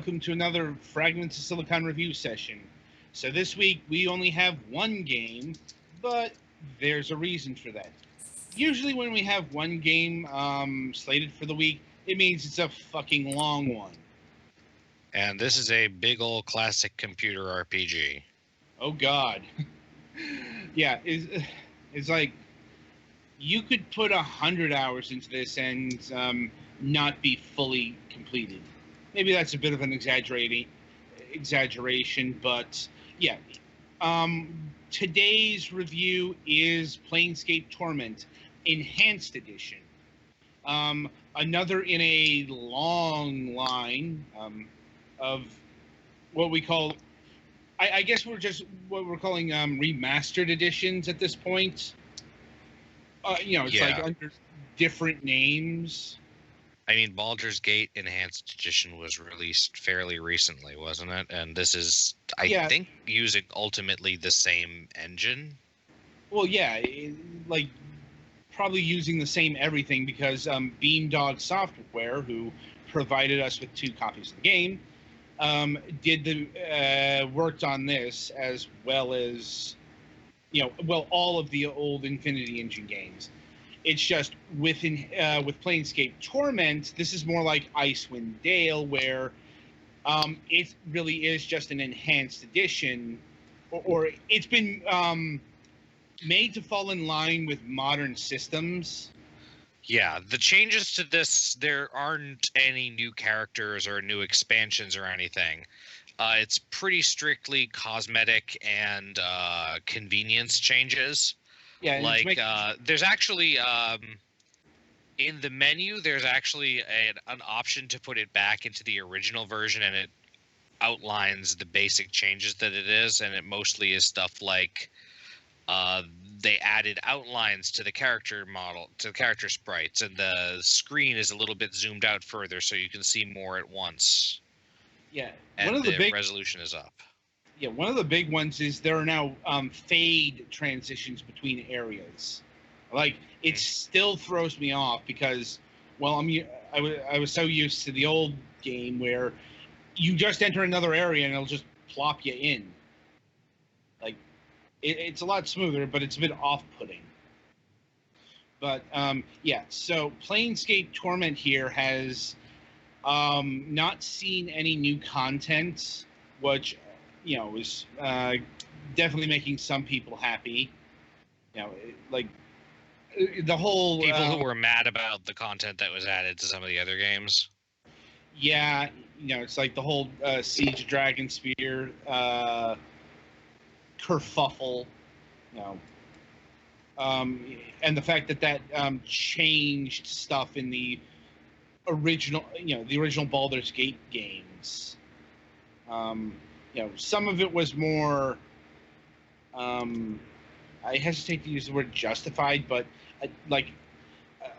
welcome to another Fragments of Silicon review session. So this week we only have one game, but there's a reason for that. Usually when we have one game slated for the week, it means it's a fucking long one. And this is a big old classic computer RPG. Oh God. Yeah, it's like you could put 100 hours into this and not be fully completed. Maybe that's a bit of an exaggeration, but yeah. Today's review is Planescape Torment Enhanced Edition. Another in a long line of what we call, I guess we're just what we're calling remastered editions at this point. It's like under different names. I mean, Baldur's Gate Enhanced Edition was released fairly recently, wasn't it? And this is, I think, using ultimately the same engine. Well, yeah, probably using the same everything because Beamdog Software, who provided us with 2 copies of the game, worked on this as well as, all of the old Infinity Engine games. It's just with Planescape Torment, this is more like Icewind Dale, where it really is just an enhanced edition, or it's been made to fall in line with modern systems. Yeah, the changes to this, there aren't any new characters or new expansions or anything. It's pretty strictly cosmetic and convenience changes. Yeah, like there's actually in the menu there's actually an option to put it back into the original version, and it outlines the basic changes that it is, and it mostly is stuff like they added outlines to the character model, to the character sprites, and the screen is a little bit zoomed out further so you can see more at once. Yeah, and the resolution is up. Yeah, one of the big ones is there are now fade transitions between areas. Like, it still throws me off because, well, I was so used to the old game where you just enter another area and it'll just plop you in. Like, it's a lot smoother, but it's a bit off-putting. But, so Planescape Torment here has not seen any new content, which was definitely making some people happy. Like the whole people who were mad about the content that was added to some of the other games. Yeah, it's like the whole Siege of Dragonspear kerfuffle. And the fact that changed stuff in the original, the original Baldur's Gate games. Some of it was more, I hesitate to use the word justified, but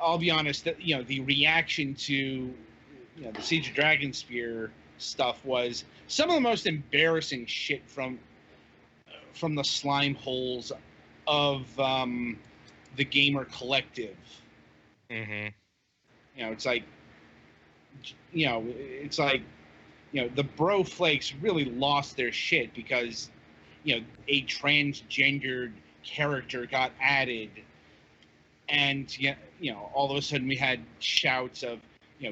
I'll be honest, that the reaction to the Siege of Dragonspear stuff was some of the most embarrassing shit from the slime holes of the gamer collective. Mm-hmm. It's like the bro flakes really lost their shit because a transgendered character got added, and all of a sudden we had shouts of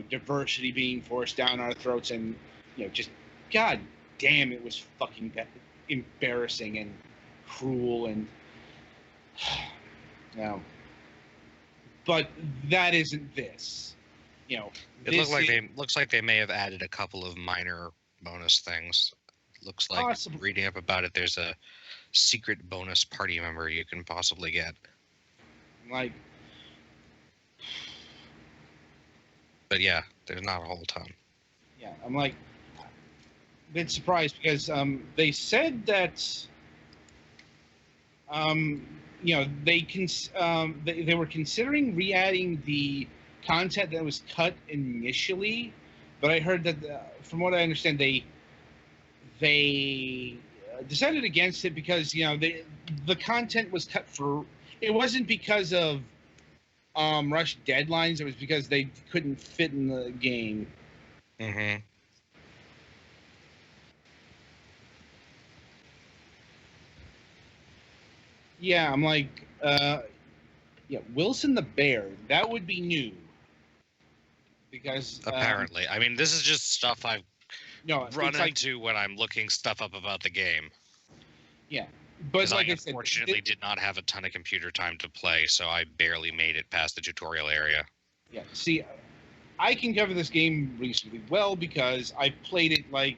diversity being forced down our throats, and just god damn, it was fucking embarrassing and cruel, and but that isn't this. It looks like they may have added a couple of minor bonus things. Looks like, possibly. Reading up about it, there's a secret bonus party member you can possibly get. But yeah, there's not a whole ton. Yeah, I'm a bit surprised because they said that they were considering re-adding the content that was cut initially, but I heard that from what I understand, they decided against it because the content was cut for. It wasn't because of rush deadlines. It was because they couldn't fit in the game. Mm-hmm. Yeah, I'm like, yeah, Wilson the Bear. That would be new because Apparently, I mean, this is just stuff I've no, run it's like into when I'm looking stuff up about the game. yeah, but Because I like I said, unfortunately did not have a ton of computer time to play, so I barely made it past the tutorial area. yeah. See, I can cover this game reasonably well because I've played it like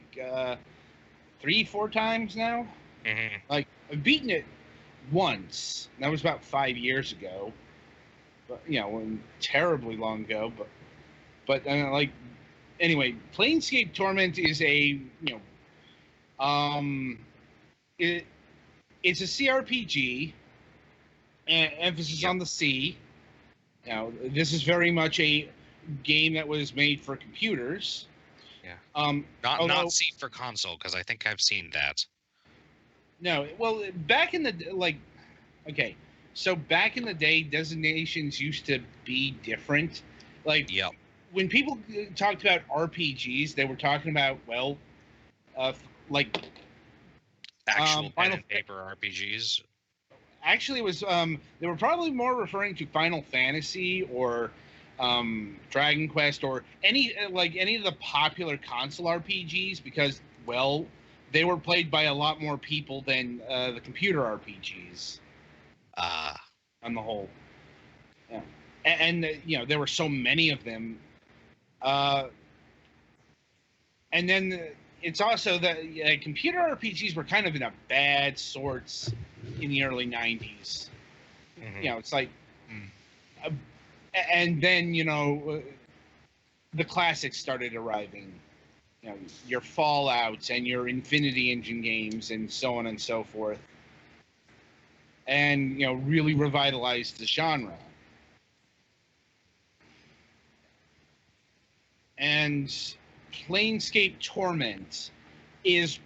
3, 4 times now. Hmm. Like I've beaten it once. And that was about 5 years ago. But terribly long ago. But like anyway, Planescape Torment is um, it, it's a CRPG, emphasis Yep. on the C. Now this is very much a game that was made for computers. Yeah. Um, Not although C for console, because I think I've seen that. no, well, back in the okay, so back in the day, designations used to be different. Like Yep. when people talked about RPGs, they were talking about uh, like Actual pen Final. and paper RPGs. Actually, it was they were probably more referring to Final Fantasy or Dragon Quest or any of the popular console RPGs because they were played by a lot more people than the computer RPGs Uh, on the whole. Yeah. And there were so many of them. Uh, and then it's also that computer RPGs were kind of in a bad sorts in the early '90s. mhm. It's like, uh, and then the classics started arriving. Your Fallouts and your Infinity Engine games and so on and so forth, and really revitalized the genre. And Planescape Torment is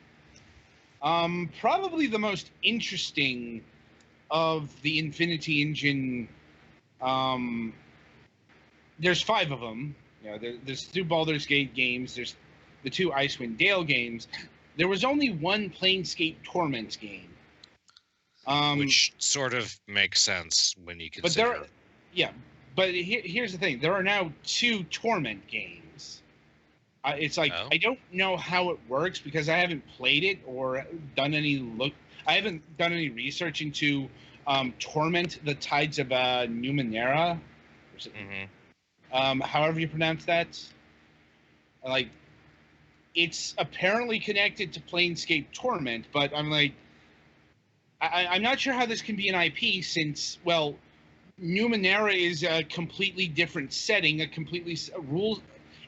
probably the most interesting of the Infinity Engine. Um, there's 5 of them. There's 2 Baldur's Gate games. There's the 2 Icewind Dale games. There was only one Planescape Torment game. Which sort of makes sense when you But consider. yeah. But here's the thing: there are now 2 Torment games. It's like Oh. I don't know how it works because I haven't played it or done any look. I haven't done any research into Torment: The Tides of Numenera. However you pronounce that. Like, it's apparently connected to Planescape Torment, but I'm like, I'm not sure how this can be an IP since, well, Numenera is a completely different setting, a completely rule.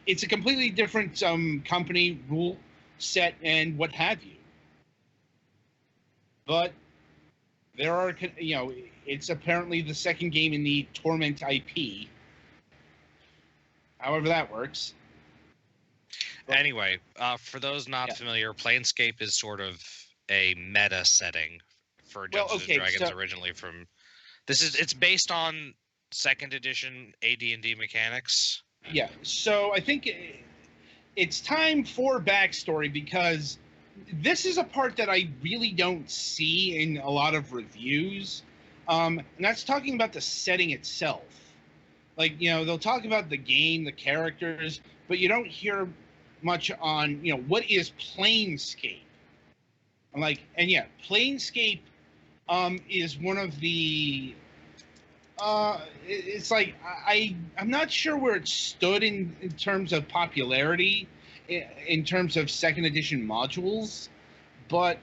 It's a completely different company rule set and what have you. But there are, it's apparently the second game in the Torment IP. However that works. Anyway, for those not Yeah. familiar, Planescape is sort of a meta setting for Dungeons and Dragons originally from it's based on second edition AD&D mechanics. Yeah. So I think it's time for backstory because this is a part that I really don't see in a lot of reviews. And that's talking about the setting itself. Like, they'll talk about the game, the characters, but you don't hear much on, what is Planescape? And yeah, Planescape is one of the it's like I'm not sure where it stood in terms of popularity in terms of second edition modules, but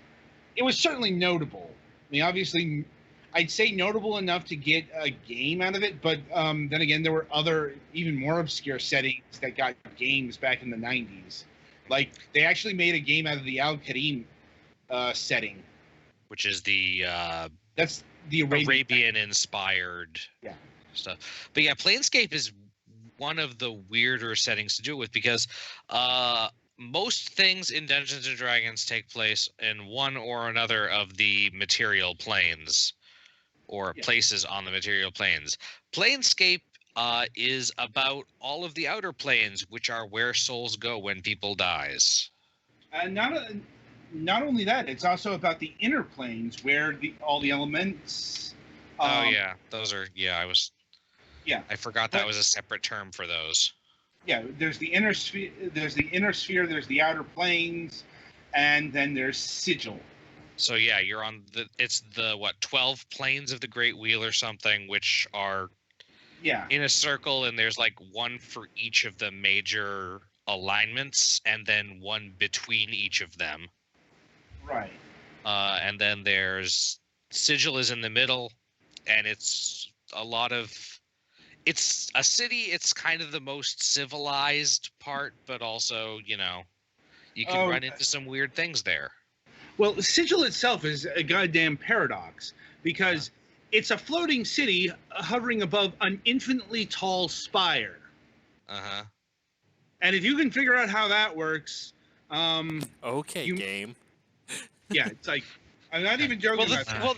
it was certainly notable. I mean, obviously, I'd say notable enough to get a game out of it, but then again, there were other even more obscure settings that got games back in the '90s. Like they actually made a game out of the Al Karim setting, which is the that's the Arabian-inspired yeah. stuff. But yeah, Planescape is one of the weirder settings to do it with because most things in Dungeons and Dragons take place in one or another of the material planes or places on the material planes. Planescape is about all of the outer planes, which are where souls go when people dies. not only that, it's also about the inner planes where all the elements. Oh yeah, those are Yeah, I forgot that was a separate term for those. yeah. There's the inner sphere. There's the inner sphere. There's the outer planes, and then there's sigil. So yeah, you're on it's the 12 planes of the Great Wheel or something, which are in a circle, and there's like one for each of the major alignments, and then one between each of them. Right. And then there's sigil is in the middle, and it's a lot of. It's a city. It's kind of the most civilized part, but also, you can run into some weird things there. Well, Sigil itself is a goddamn paradox because it's a floating city hovering above an infinitely tall spire. Uh-huh. And if you can figure out how that works, game. Yeah, it's like I'm not even joking about that. Well,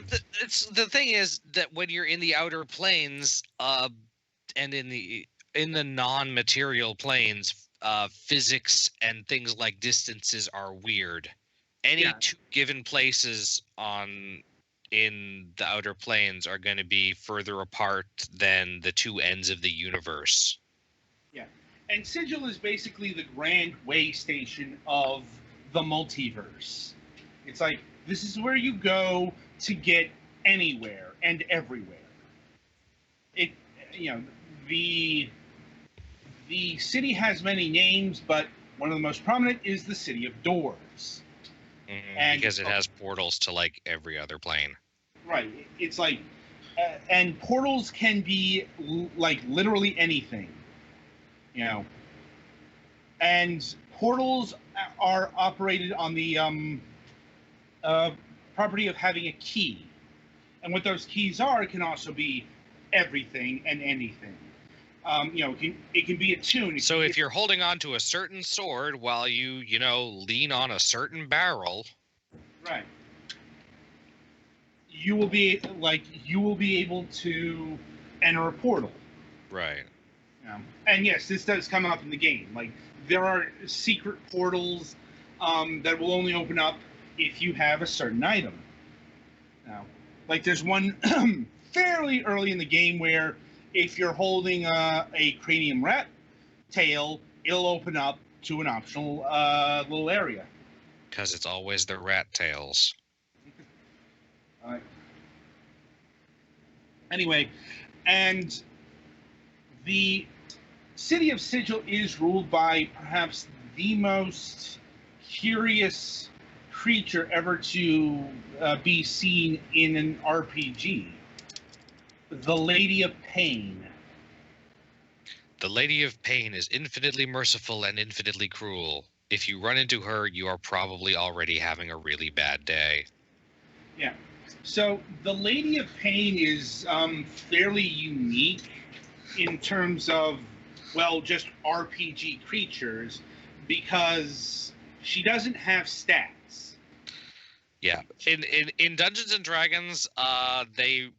the thing is that when you're in the outer planes, and in the non-material planes, physics and things like distances are weird. Any two given places in the outer planes are going to be further apart than the two ends of the universe. Yeah, and Sigil is basically the grand way station of the multiverse. It's like this is where you go to get anywhere and everywhere. The city has many names, but one of the most prominent is the City of Doors. And because it has portals to like every other plane. Right. It's like, and portals can be like literally anything, and portals are operated on the property of having a key. And what those keys are, it can also be everything and anything. It can be a tune. So if you're holding on to a certain sword while you lean on a certain barrel, right, you will be able to enter a portal. Right. And yes, this does come up in the game. Like there are secret portals that will only open up if you have a certain item. Now, like there's one fairly early in the game where if you're holding a cranium rat tail, it'll open up to an optional little area. Because it's always the rat tails. Anyway, and the City of Sigil is ruled by perhaps the most curious creature ever to be seen in an RPG. The Lady of Pain. The Lady of Pain is infinitely merciful and infinitely cruel. If you run into her, you are probably already having a really bad day. Yeah. So the Lady of Pain is fairly unique in terms of, just RPG creatures because she doesn't have stats. Yeah. In Dungeons and Dragons, they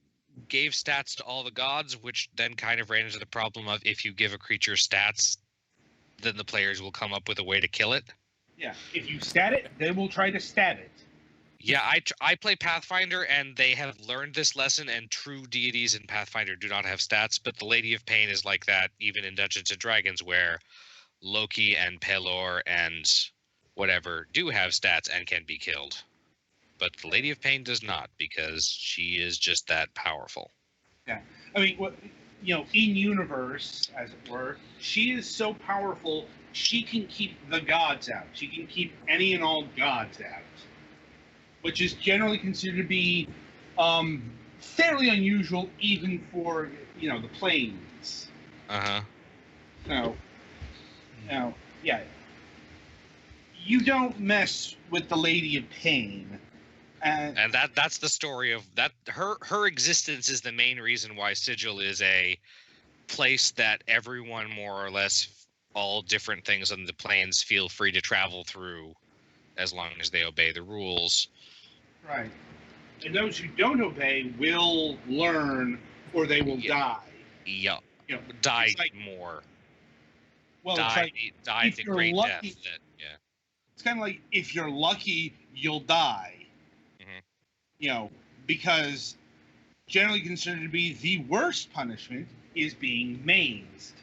gave stats to all the gods, which then kind of ran into the problem of if you give a creature stats, then the players will come up with a way to kill it. Yeah, if you stat it, they will try to stab it. Yeah, I play Pathfinder, and they have learned this lesson, and true deities in Pathfinder do not have stats, but the Lady of Pain is like that even in Dungeons and Dragons, where Loki and Pelor and whatever do have stats and can be killed. But the Lady of Pain does not, because she is just that powerful. Yeah. I mean, in universe, as it were, she is so powerful, she can keep the gods out. She can keep any and all gods out, which is generally considered to be fairly unusual even for, the planes. Uh-huh. Now, yeah. You don't mess with the Lady of Pain. And that's the story of that. Her existence is the main reason why Sigil is a place that everyone, more or less, all different things on the planes feel free to travel through, as long as they obey the rules. Right. And those who don't obey will learn, or they will die. Yeah. Die more. Well, die the great lucky, death. Yeah. It's kind of like if you're lucky, you'll die. Mm-hmm. You know, because generally considered to be the worst punishment is being mazed.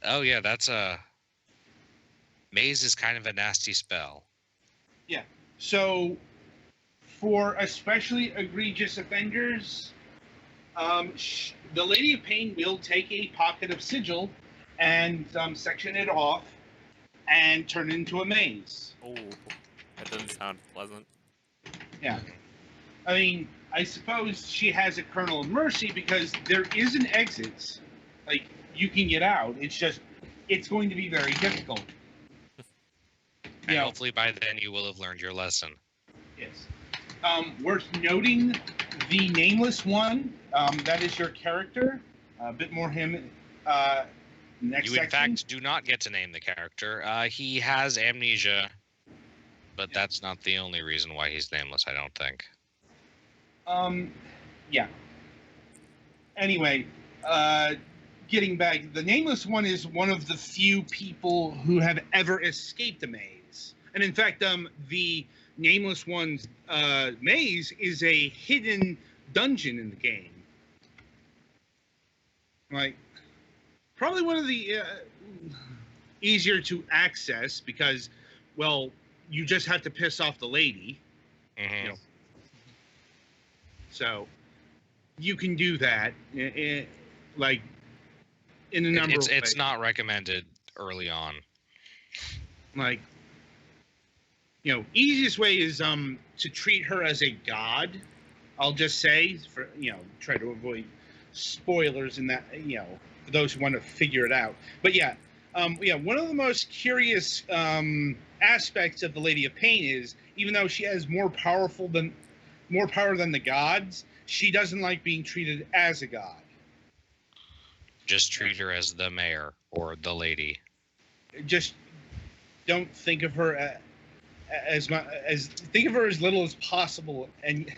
Oh yeah, that's a maze is kind of a nasty spell. Yeah. So for especially egregious offenders, the Lady of Pain will take a pocket of sigil and section it off and turn it into a maze. Oh, that doesn't sound pleasant. Yeah. I mean, I suppose she has a kernel of mercy because there is an exit. Like, you can get out. It's just, it's going to be very difficult. And hopefully by then you will have learned your lesson. Yes. Worth noting, the Nameless One, that is your character. A bit more him next You, in fact, do not get to name the character. He has amnesia, but that's not the only reason why he's nameless, I don't think. Yeah. Anyway, getting back, the Nameless One is one of the few people who have ever escaped a maze. And in fact, the Nameless One's maze is a hidden dungeon in the game. Like, probably one of the easier to access because, well, you just have to piss off the lady. Mm-hmm. You know. So you can do that, like in a number of ways. It's not recommended early on. Like, you know, easiest way is to treat her as a god. I'll just say, for try to avoid spoilers in that, for those who want to figure it out. But yeah, one of the most curious aspects of the Lady of Pain is, even though she has more power than the gods, she doesn't like being treated as a god. Just treat her as the mayor or the lady. Just don't think of her think of her as little as possible, and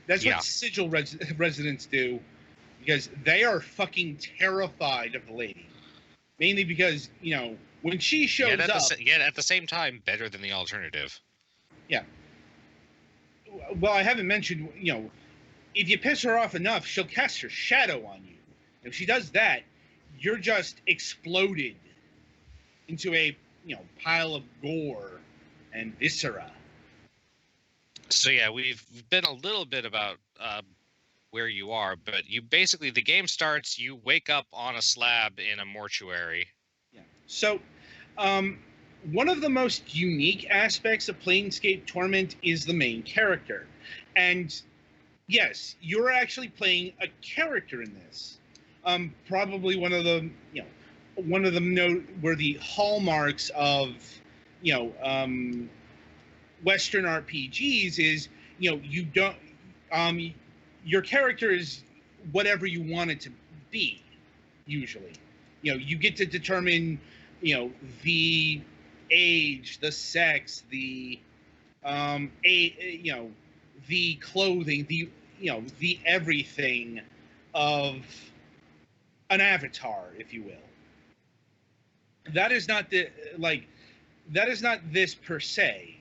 that's what Sigil residents do, because they are fucking terrified of the lady. Mainly because when she shows up, at the same time, better than the alternative. Yeah. Well, I haven't mentioned, if you piss her off enough, she'll cast her shadow on you. If she does that, you're just exploded into a, pile of gore and viscera. So yeah, we've been a little bit about where you are, but you basically, the game starts, you wake up on a slab in a mortuary. Yeah. So, one of the most unique aspects of Planescape Torment is the main character. And yes, you're actually playing a character in this. Probably one of the noteworthy hallmarks of, Western RPGs is, you don't, your character is whatever you want it to be, usually. You get to determine, the age, the sex, the the clothing, the everything of an avatar, if you will. That is not this per se.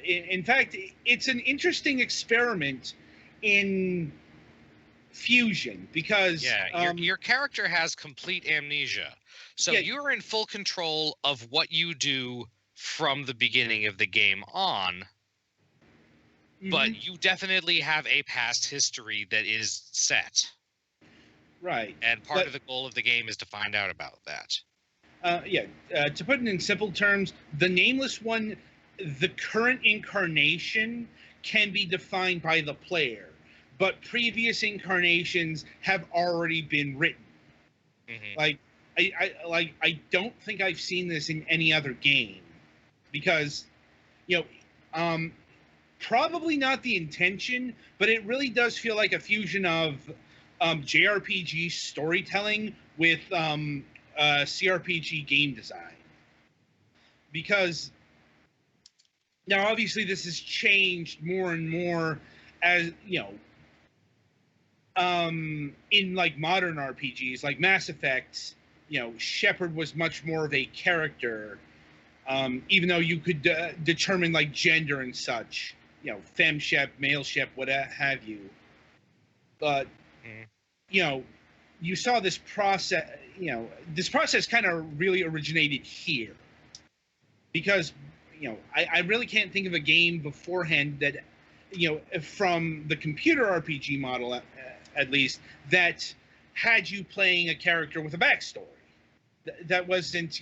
In fact, it's an interesting experiment in fusion because your character has complete amnesia, so you're in full control of what you do from the beginning of the game on. But you definitely have a past history that is set. Right. And part of the goal of the game is to find out about that. To put it in simple terms, the Nameless One, the current incarnation, can be defined by the player, but previous incarnations have already been written. Mm-hmm. I don't think I've seen this in any other game, because, probably not the intention, but it really does feel like a fusion of JRPG storytelling with CRPG game design. Because now, obviously, this has changed more and more as, in like modern RPGs, like Mass Effect, Shepard was much more of a character. Even though you could determine like gender and such, femshep, maleshep, what have you. But you saw this process. This process kind of really originated here, because I really can't think of a game beforehand that from the computer RPG model at least, that had you playing a character with a backstory that wasn't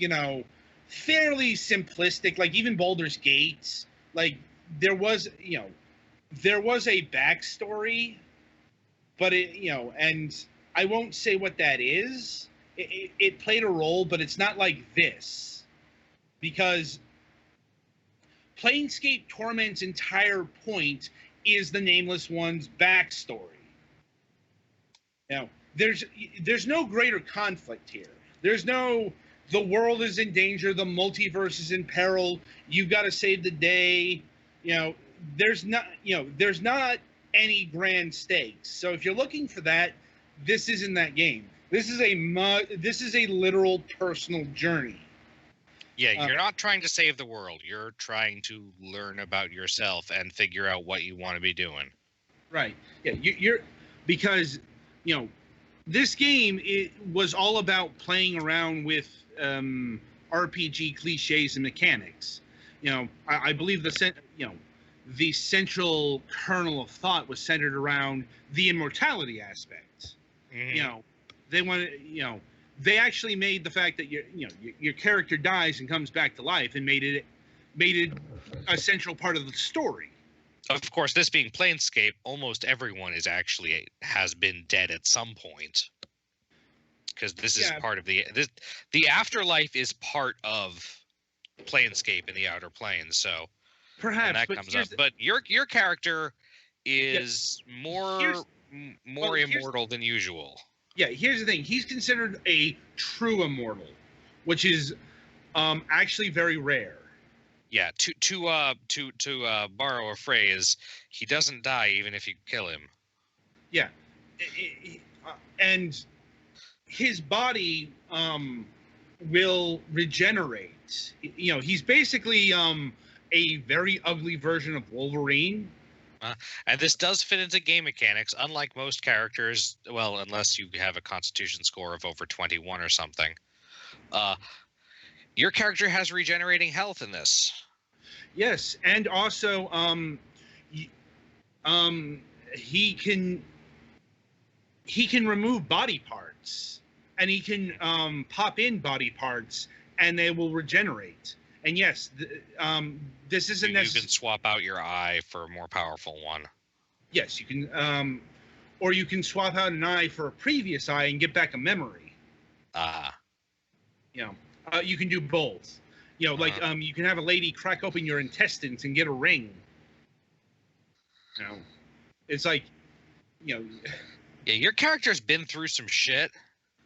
fairly simplistic. Like even Baldur's Gate, like there was a backstory, but and I won't say what that is. It played a role, but it's not like this, because Planescape Torment's entire point is the Nameless One's backstory. There's no greater conflict here. There's no, the world is in danger, the multiverse is in peril, you've got to save the day. There's not any grand stakes. So if you're looking for that, this isn't that game. This is a literal personal journey. Yeah, you're not trying to save the world. You're trying to learn about yourself and figure out what you want to be doing. Right. Yeah, you're because this game, it was all about playing around with RPG cliches and mechanics. I believe the central kernel of thought was centered around the immortality aspect. Mm-hmm. They wanted, they actually made the fact that your character dies and comes back to life, and made it a central part of the story. Of course, this being Planescape, almost everyone has been dead at some point, because this is part of the afterlife is part of Planescape in the Outer Planes. So perhaps that comes up. But your character is more immortal than usual. Yeah, here's the thing. He's considered a true immortal, which is actually very rare. Yeah, to borrow a phrase, he doesn't die even if you kill him. Yeah, and his body will regenerate. He's basically a very ugly version of Wolverine. And this does fit into game mechanics, unlike most characters. Well, unless you have a Constitution score of over 21 or something. Your character has regenerating health in this. Yes, and also he can remove body parts, and he can pop in body parts, and they will regenerate. And yes, this isn't necessary. You can swap out your eye for a more powerful one. Yes, you can, or you can swap out an eye for a previous eye and get back a memory. You can do both. Like you can have a lady crack open your intestines and get a ring. It's like, Yeah, your character's been through some shit.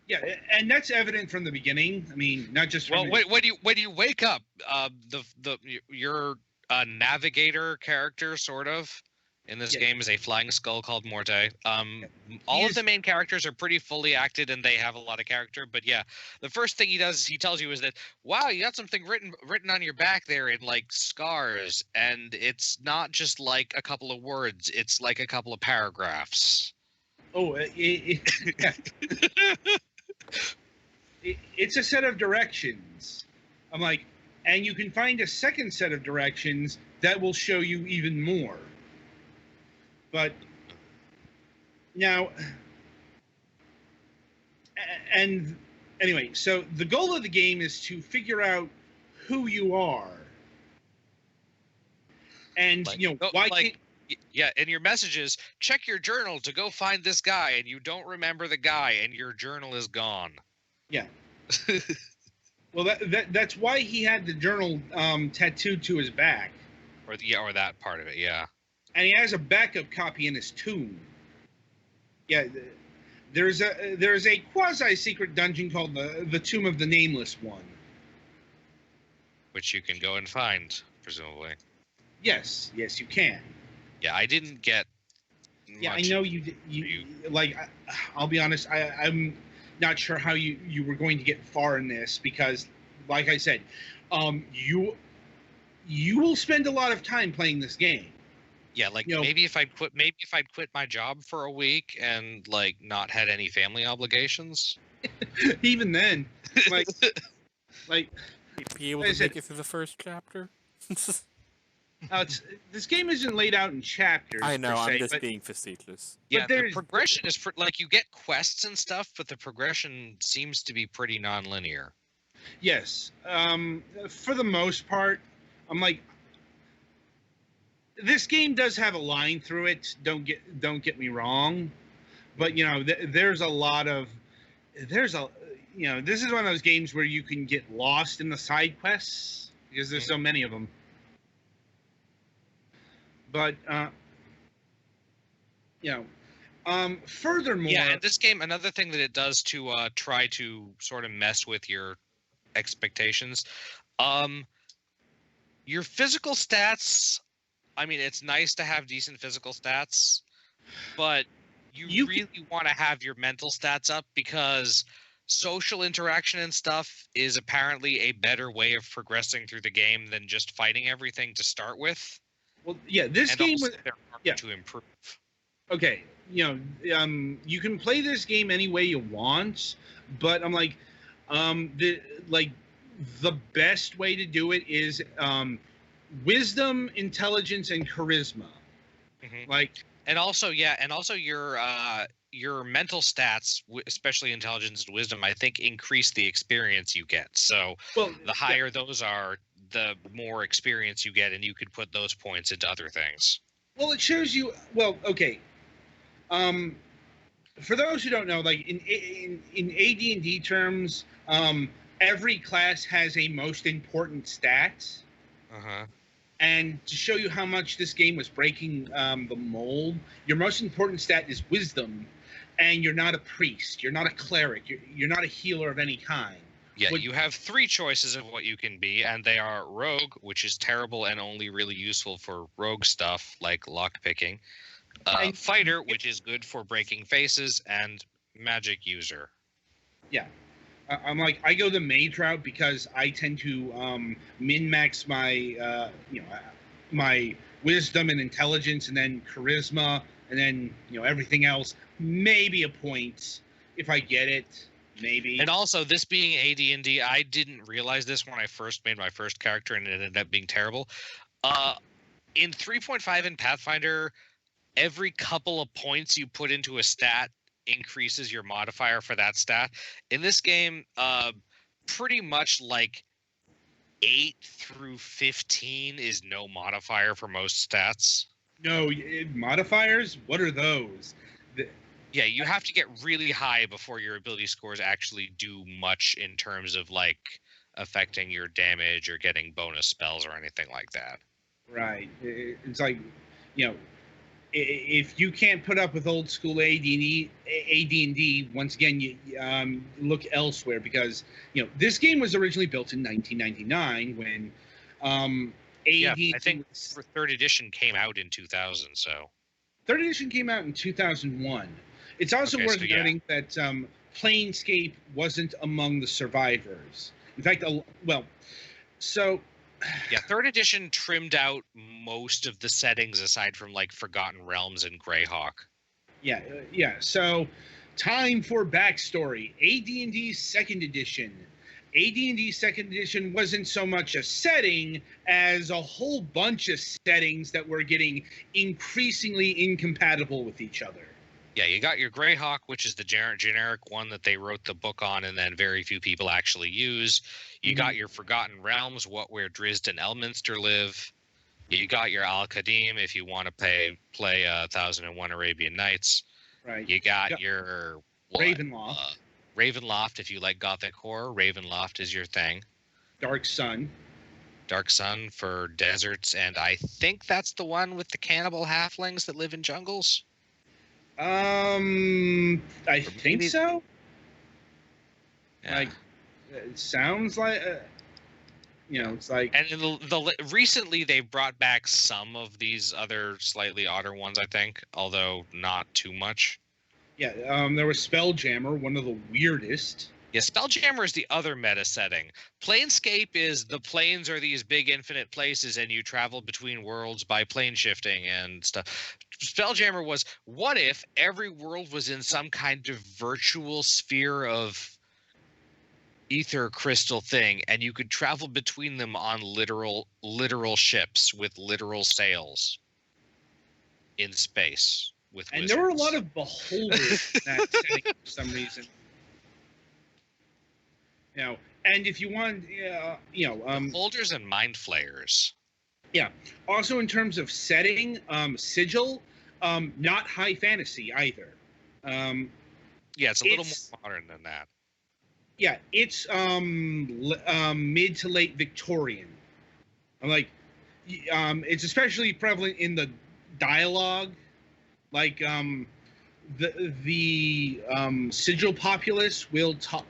Yeah, and that's evident from the beginning. I mean, not just from when you wake up, your navigator character sort of in this game is a flying skull called Morte. All of the main characters are pretty fully acted and they have a lot of character. But yeah, the first thing he does is he tells you is that, wow, you got something written on your back there in like scars, and it's not just like a couple of words; it's like a couple of paragraphs. Oh, it's a set of directions. I'm like, and you can find a second set of directions that will show you even more. But now, and anyway, so the goal of the game is to figure out who you are. And, why can't... Yeah, in your messages, check your journal to go find this guy, and you don't remember the guy, and your journal is gone. Yeah. Well, that's why he had the journal tattooed to his back. Or that part of it, yeah. And he has a backup copy in his tomb. Yeah, there's a quasi-secret dungeon called the Tomb of the Nameless One, which you can go and find, presumably. Yes, you can. Yeah, I didn't get. Yeah, I know you like. I'll be honest. I'm not sure how you were going to get far in this, because, like I said, You will spend a lot of time playing this game. Yeah, like You know, maybe if I'd quit my job for a week and like not had any family obligations. even then, like Be able Like I to said- make it through the first chapter. this game isn't laid out in chapters. I know. per se, I'm just but being facetious. Yeah, the there's- progression is like you get quests and stuff, but the progression seems to be pretty non-linear. yes, for the most part, I'm like, this game does have a line through it. Don't get me wrong, but there's a lot of this is one of those games where you can get lost in the side quests because there's so many of them. But furthermore, Yeah, and this game, another thing that it does to try to sort of mess with your expectations, your physical stats. I mean, it's nice to have decent physical stats, but you really want to have your mental stats up because social interaction and stuff is apparently a better way of progressing through the game than just fighting everything to start with. well, yeah, this And game also was they're hard yeah. to improve. okay. You can play this game any way you want, but I'm like, the best way to do it is wisdom, intelligence, and charisma. Mhm. Like, And also your mental stats, especially intelligence and wisdom, I think increase the experience you get. So well, the higher those are, the more experience you get, and you could put those points into other things. Well, it shows you. Well, okay. For those who don't know, like in AD&D terms, every class has a most important stat. Uh-huh. And to show you how much this game was breaking the mold, your most important stat is wisdom, and you're not a priest, you're not a cleric, you're not a healer of any kind. Yeah, What- you have 3 choices of what you can be, and they are rogue, which is terrible and only really useful for rogue stuff like lockpicking. And- Fighter, which is good for breaking faces, and magic user. I'm like, I go the mage route because I tend to min-max my my wisdom and intelligence, and then charisma, and then everything else. Maybe a point if I get it. Maybe. And also, this being AD&D, I didn't realize this when I first made my first character, and it ended up being terrible. In 3.5 in Pathfinder, every couple of points you put into a stat increases your modifier for that stat. In this game, pretty much like 8 through 15 is no modifier for most stats. No, modifiers. What are those? Yeah, you have to get really high before your ability scores actually do much in terms of like affecting your damage or getting bonus spells or anything like that. Right. It's like, if you can't put up with old school AD&D, once again, you look elsewhere because this game was originally built in 1999 when AD&D. Yeah, I think third edition came out in 2000. So third edition came out in 2001. It's also Okay, worth so yeah. noting that Planescape wasn't among the survivors. In fact, yeah, third edition trimmed out most of the settings aside from like Forgotten Realms and Greyhawk. Yeah. So, time for backstory. AD&D Second Edition. AD&D Second Edition wasn't so much a setting as a whole bunch of settings that were getting increasingly incompatible with each other. Yeah, you got your Greyhawk, which is the generic one that they wrote the book on and then very few people actually use. You got your Forgotten Realms, where Drizzt and Elminster live. You got your Al-Qadim if you want to play 1001 Arabian Nights. Right. You got your Ravenloft. Ravenloft if you like Gothic horror. Ravenloft is your thing. Dark Sun. Dark Sun for deserts, and I think that's the one with the cannibal halflings that live in jungles. I think maybe- so. Yeah. Like, it sounds like, it's like. And recently they brought back some of these other slightly odder ones, I think, although not too much. Yeah, there was Spelljammer, one of the weirdest. Yeah, Spelljammer is the other meta setting. Planescape is the planes are these big infinite places, and you travel between worlds by plane shifting and stuff. Spelljammer was, what if every world was in some kind of virtual sphere of ether crystal thing, and you could travel between them on literal ships with literal sails in space with And wizards. there were a lot of beholders in that setting for some reason. You know, and if you want, Beholders and mind flayers. Yeah. Also, in terms of setting, Sigil, not high fantasy either. Yeah, it's a little more modern than that. Yeah, it's mid to late Victorian. Like, it's especially prevalent in the dialogue. Like, the Sigil populace will talk,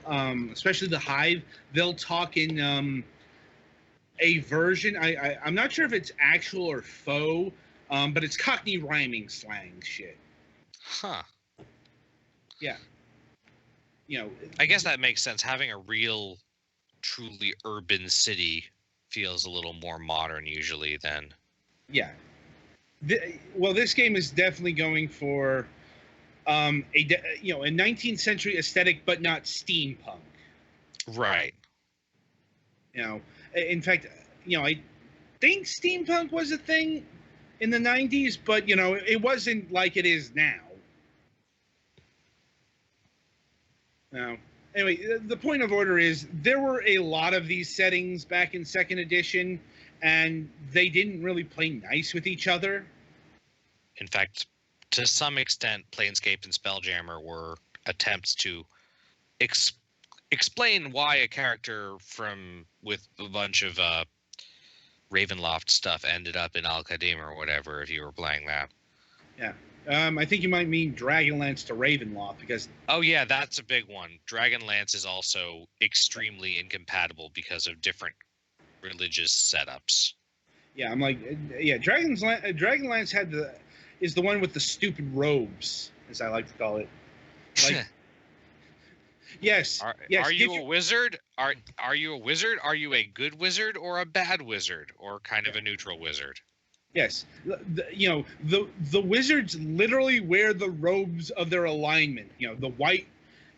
especially the Hive. They'll talk in a version. I'm not sure if it's actual or faux, but it's Cockney rhyming slang shit. Huh. Yeah. You know, I guess that makes sense. Having a real, truly urban city feels a little more modern usually than. Yeah. Well, this game is definitely going for a 19th century aesthetic, but not steampunk. Right. You know, in fact, I think steampunk was a thing in the 90s, but it wasn't like it is now. No. Anyway, the point of order is there were a lot of these settings back in second edition, and they didn't really play nice with each other. In fact, to some extent, Planescape and Spelljammer were attempts to explain why a character with a bunch of Ravenloft stuff ended up in Al-Qadim or whatever, if you were playing that. Yeah. I think you might mean Dragonlance to Ravenloft, because... Oh, yeah, that's a big one. Dragonlance is also extremely incompatible because of different religious setups. Yeah, I'm like... Yeah, Dragonlance is the one with the stupid robes, as I like to call it. Like... Yes. Are you a wizard? Are you a wizard? Are you a good wizard or a bad wizard or kind of a neutral wizard? Yes. The wizards literally wear the robes of their alignment. The white.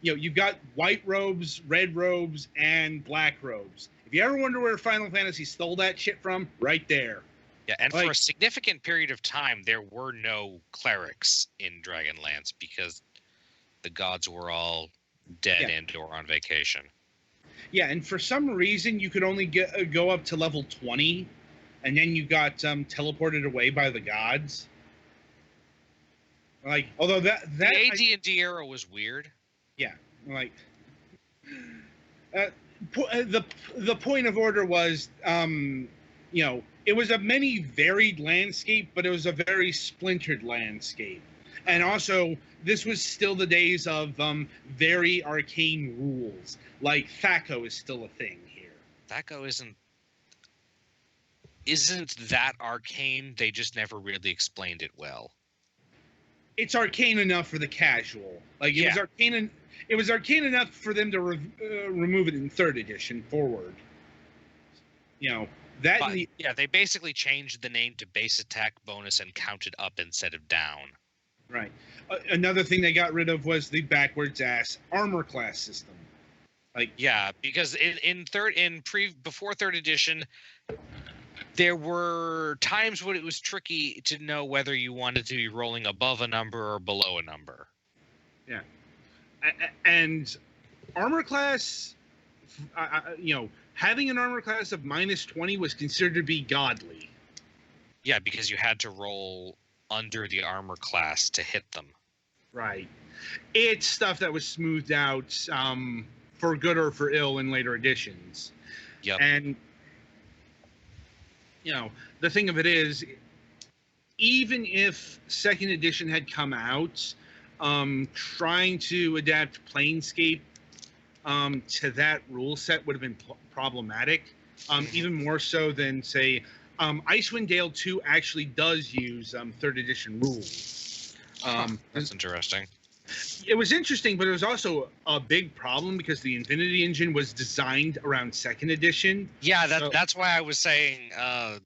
You've got white robes, red robes, and black robes. If you ever wonder where Final Fantasy stole that shit from, right there. Yeah, and for a significant period of time, there were no clerics in Dragonlance because the gods were all dead and or on vacation. Yeah, and for some reason you could only go up to level 20, and then you got teleported away by the gods. Like, although that the AD&D era was weird. Yeah, like the point of order was, it was a many varied landscape, but it was a very splintered landscape. And also, this was still the days of very arcane rules. Like, THAC0 is still a thing here. THAC0 isn't that arcane. They just never really explained it well. It's arcane enough for the casual. Like, it was arcane enough for them to remove it in third edition forward. They basically changed the name to base attack bonus and counted up instead of down. Right. Another thing they got rid of was the backwards ass armor class system. Because before third edition, there were times when it was tricky to know whether you wanted to be rolling above a number or below a number. Yeah. And armor class, having an armor class of -20 was considered to be godly. Yeah, because you had to roll under the armor class to hit them. Right. It's stuff that was smoothed out for good or for ill in later editions. Yep. And, the thing of it is, even if second edition had come out, trying to adapt Planescape to that rule set would have been problematic, even more so than, say, Icewind Dale 2 actually does use third edition rules. That's interesting. It was interesting, but it was also a big problem because the Infinity Engine was designed around second edition. Yeah, So- that's why I was saying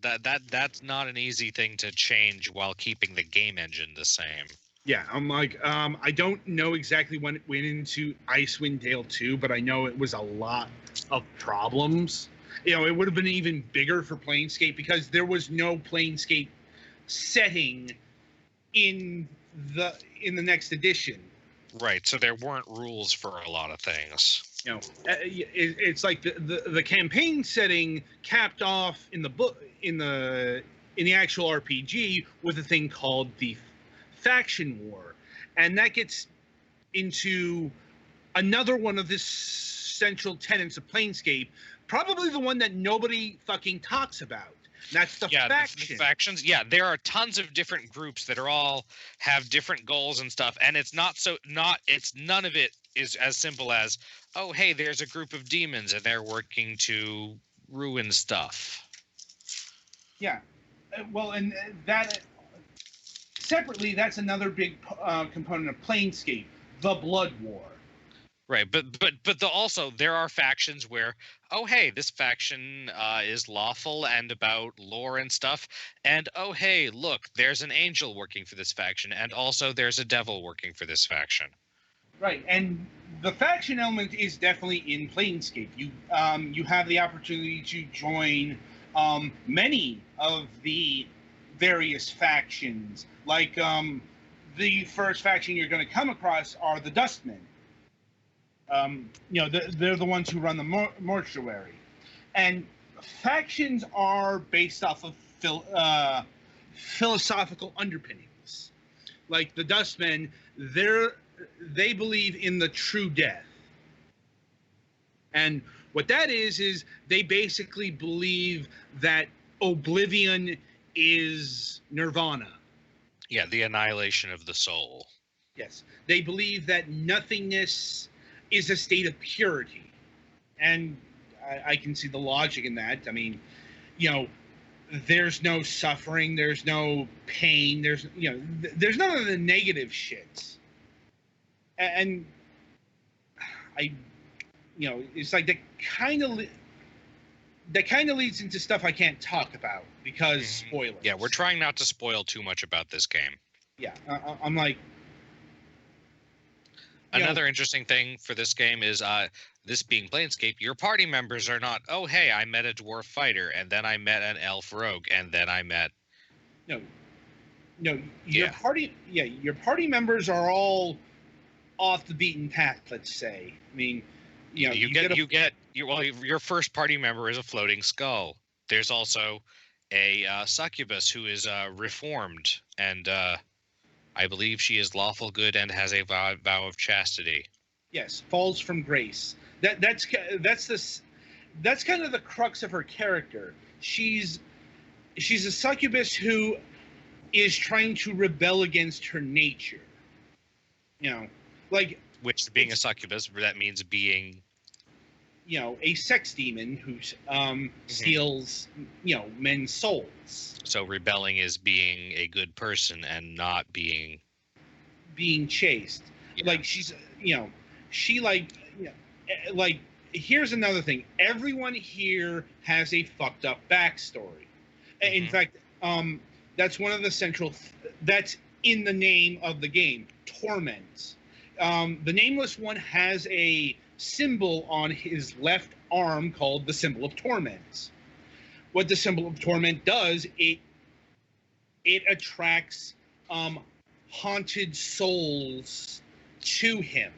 that's not an easy thing to change while keeping the game engine the same. Yeah, I'm like, I don't know exactly when it went into Icewind Dale 2, but I know it was a lot of problems. You know, it would have been even bigger for Planescape because there was no Planescape setting in the next edition. Right, so there weren't rules for a lot of things. You know, it's like the campaign setting capped off in the book in the actual RPG with a thing called the faction war, and that gets into another one of the central tenets of Planescape, probably the one that nobody fucking talks about. That's the faction. The factions. Yeah, there are tons of different groups that are all have different goals and stuff, and it's none of it is as simple as, oh hey, there's a group of demons and they're working to ruin stuff. Yeah, well, and that separately, that's another big component of Planescape, the Blood War. Right, but also there are factions where, oh hey, this faction is lawful and about lore and stuff, and oh hey, look, there's an angel working for this faction, and also there's a devil working for this faction. Right, and the faction element is definitely in Planescape. You have the opportunity to join many of the various factions. Like the first faction you're going to come across are the Dustmen. You know, they're the ones who run the mortuary, and factions are based off of philosophical underpinnings. Like the Dustmen, they believe in the true death, and what that is they basically believe that oblivion is nirvana. Yeah, the annihilation of the soul. Yes, they believe that nothingness is a state of purity, and I can see the logic in that. I mean, you know, there's no suffering, there's no pain, there's there's none of the negative shit, and it's like that kind of leads into stuff I can't talk about because spoilers. Yeah, we're trying not to spoil too much about this game. Yeah, I'm like. Another interesting thing for this game is this being Planescape, your party members are not, oh, hey, I met a dwarf fighter, and then I met an elf rogue, and then I met... No, your party members are all off the beaten path, let's say. I mean, your first party member is a floating skull. There's also a succubus who is reformed, and... I believe she is lawful good and has a vow of chastity. Yes, falls from grace. That's kind of the crux of her character. She's a succubus who is trying to rebel against her nature. You know, like which being a succubus, that means being, a sex demon who steals, men's souls. So rebelling is being a good person and not being chaste. Yeah. Like here's another thing. Everyone here has a fucked up backstory. In fact, that's one of the central. That's in the name of the game, Torment. The Nameless One has a symbol on his left arm called the symbol of torment. What the symbol of torment does, it attracts haunted souls to him.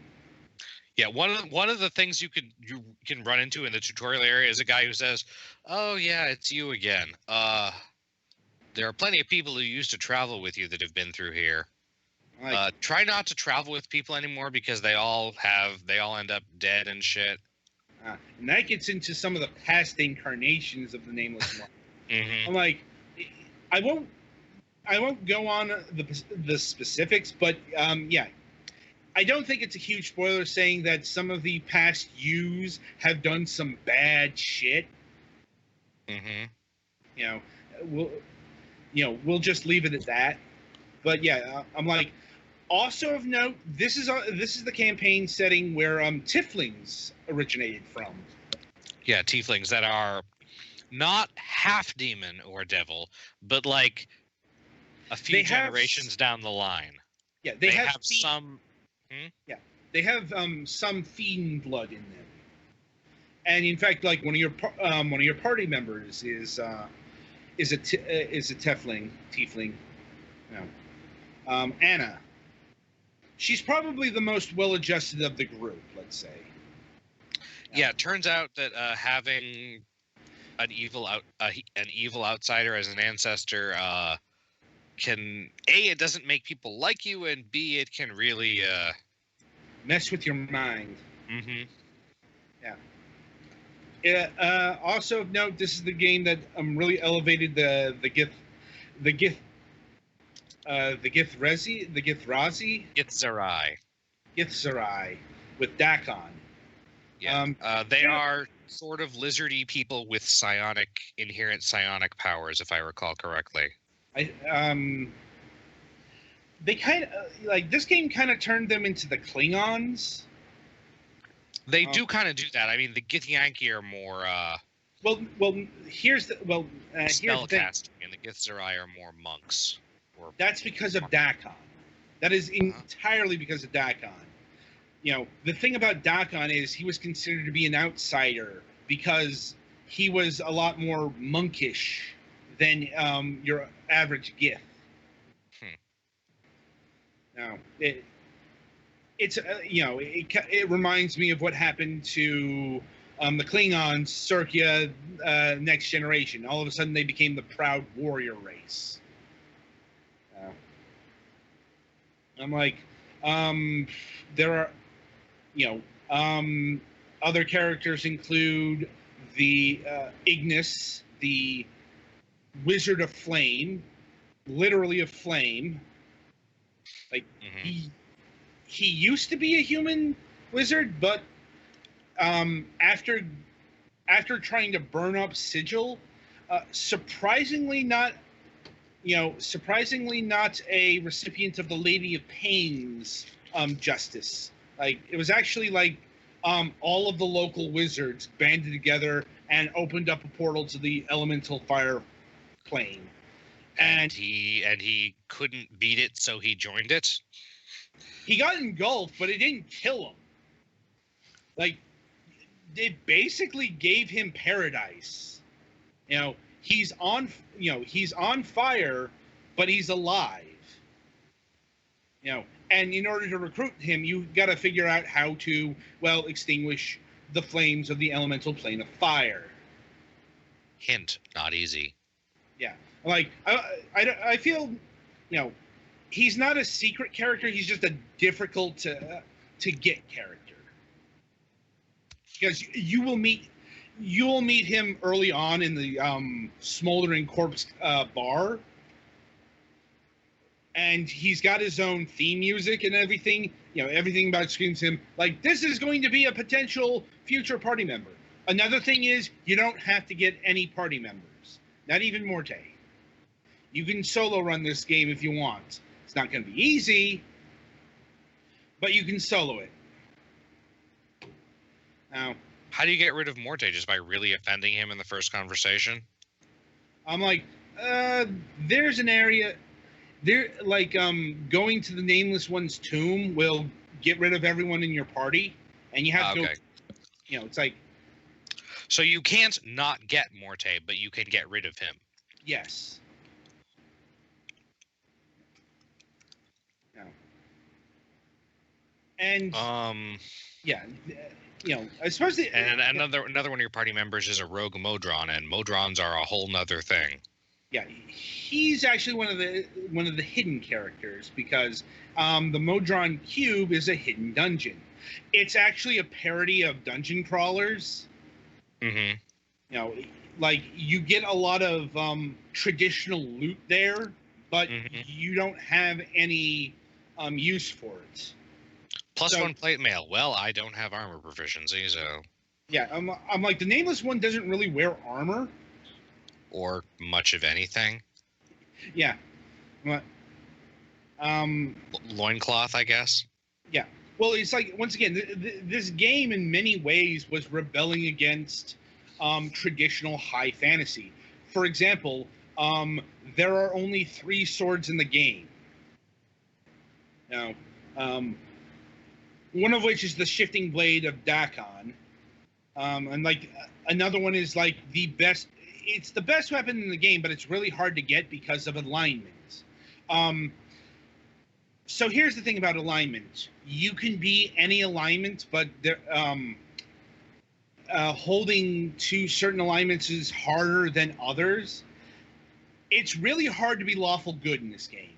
Yeah, one of the things you can run into in the tutorial area is a guy who says, "Oh yeah, it's you again. There are plenty of people who used to travel with you that have been through here. Try not to travel with people anymore because they all end up dead and shit." And that gets into some of the past incarnations of the Nameless One. I'm like, I won't go on the specifics, but yeah, I don't think it's a huge spoiler saying that some of the past yous have done some bad shit. We'll just leave it at that. But yeah, I'm like, Also of note, this is the campaign setting where Tiflings originated from. Yeah, tieflings that are not half demon or devil, but like a few They have generations down the line. Yeah, They have some. Yeah, they have some fiend blood in them, and in fact, like one of your party members is a tiefling. No, Anna. She's probably the most well-adjusted of the group, let's say. Yeah, it turns out that having an evil outsider as an ancestor can it doesn't make people like you, and B, it can really mess with your mind. Mm-hmm. Yeah. Also of note, this is the game that really elevated the Githzerai with Dakon. Yeah, they are sort of lizardy people with inherent psionic powers, if I recall correctly. They kind of like this game kind of turned them into the Klingons. They do kind of do that. I mean, the Githyanki are more here's the spellcasting, and the Githzerai are more monks. That's because of Dakon. That is entirely because of Dakon. You know, the thing about Dakon is he was considered to be an outsider because he was a lot more monkish than your average Gith. Now, it reminds me of what happened to the Klingons, Circa, Next Generation. All of a sudden, they became the proud warrior race. I'm like, there are, other characters include the Ignis, the Wizard of Flame, literally of flame. Like he used to be a human wizard, but after trying to burn up Sigil, surprisingly not a recipient of the Lady of Pain's justice. Like it was actually like all of the local wizards banded together and opened up a portal to the elemental fire plane. And he couldn't beat it, so he joined it. He got engulfed, but it didn't kill him. Like, they basically gave him paradise. He's on fire, but he's alive. And in order to recruit him, you got to figure out how to, extinguish the flames of the elemental plane of fire. Hint, not easy. Yeah. Like, I feel, he's not a secret character. He's just a difficult to get character. Because you will meet him early on in the Smoldering Corpse bar. And he's got his own theme music and everything. Everything about it screams him like, this is going to be a potential future party member. Another thing is, you don't have to get any party members. Not even Morte. You can solo run this game if you want. It's not going to be easy, but you can solo it. Now, how do you get rid of Morte? Just by really offending him in the first conversation? I'm like, there's an area there, like going to the Nameless One's tomb will get rid of everyone in your party, and you have to go. It's like. So you can't not get Morte, but you can get rid of him. Yes. No. And yeah, I suppose another one of your party members is a rogue Modron, and Modrons are a whole nother thing. Yeah, he's actually one of the hidden characters because the Modron Cube is a hidden dungeon. It's actually a parody of dungeon crawlers. Mm-hmm. Like you get a lot of traditional loot there, but you don't have any use for it. Plus one plate mail. Well, I don't have armor proficiency, so. Yeah, I'm like, the Nameless One doesn't really wear armor. Or much of anything. Yeah. Loincloth, I guess. Yeah. Well, it's like, once again, this game in many ways was rebelling against traditional high fantasy. For example, there are only 3 swords in the game. Now, one of which is the shifting blade of Dakon. And like another one is like the best. It's the best weapon in the game, but it's really hard to get because of alignment. So here's the thing about alignment: you can be any alignment, but holding to certain alignments is harder than others. It's really hard to be lawful good in this game.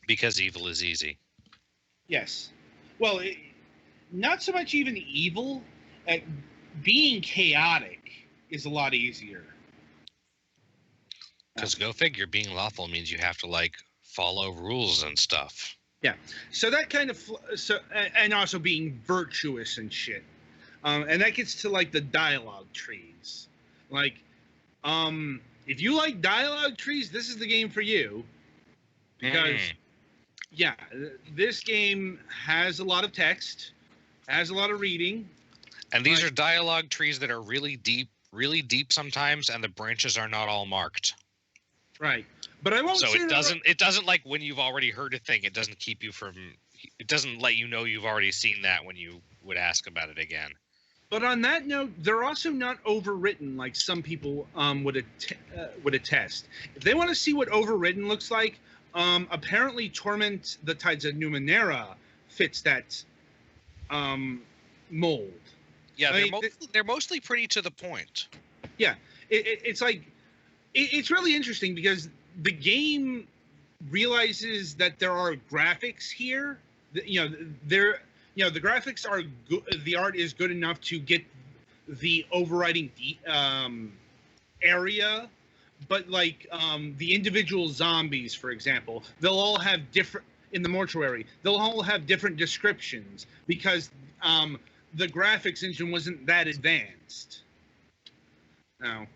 Because evil is easy. Yes. Well, not so much even evil. Being chaotic is a lot easier. Because go figure, being lawful means you have to like follow rules and stuff. Yeah. So that kind of and also being virtuous and shit. And that gets to like the dialogue trees. Like, if you like dialogue trees, this is the game for you. Because yeah, this game has a lot of text, has a lot of reading. And these are dialogue trees that are really deep sometimes, and the branches are not all marked. Right. But I won't so say it doesn't like when you've already heard a thing, it doesn't keep you from, it doesn't let you know you've already seen that when you would ask about it again. But on that note, they're also not overwritten like some people would attest. If they want to see what overwritten looks like, apparently Torment, the Tides of Numenera fits that mold. Yeah, they're mostly pretty to the point. Yeah, it's like it's really interesting because the game realizes that there are graphics here. The graphics are good. The art is good enough to get the overriding area, but like the individual zombies, for example, they'll all have different in the mortuary. They'll all have different descriptions because the graphics engine wasn't that advanced. No,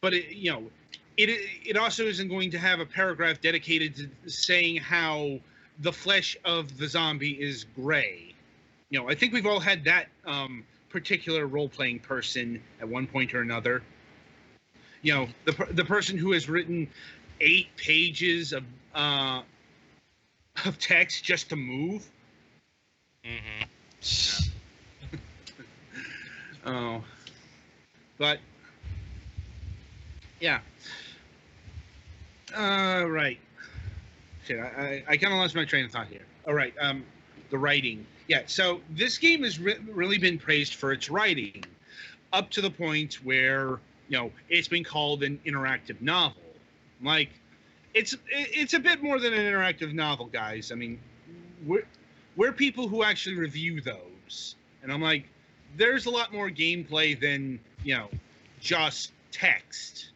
but it also isn't going to have a paragraph dedicated to saying how the flesh of the zombie is gray. I think we've all had that particular role-playing person at one point or another. The person who has written 8 pages of text just to move. Mm-hmm. Yeah. Oh, but yeah. Right. Shit, I kind of lost my train of thought here. All right. The writing. Yeah. So this game has really been praised for its writing, up to the point where it's been called an interactive novel. Like, it's a bit more than an interactive novel, guys. I mean, we're people who actually review those, and I'm like, there's a lot more gameplay than just text.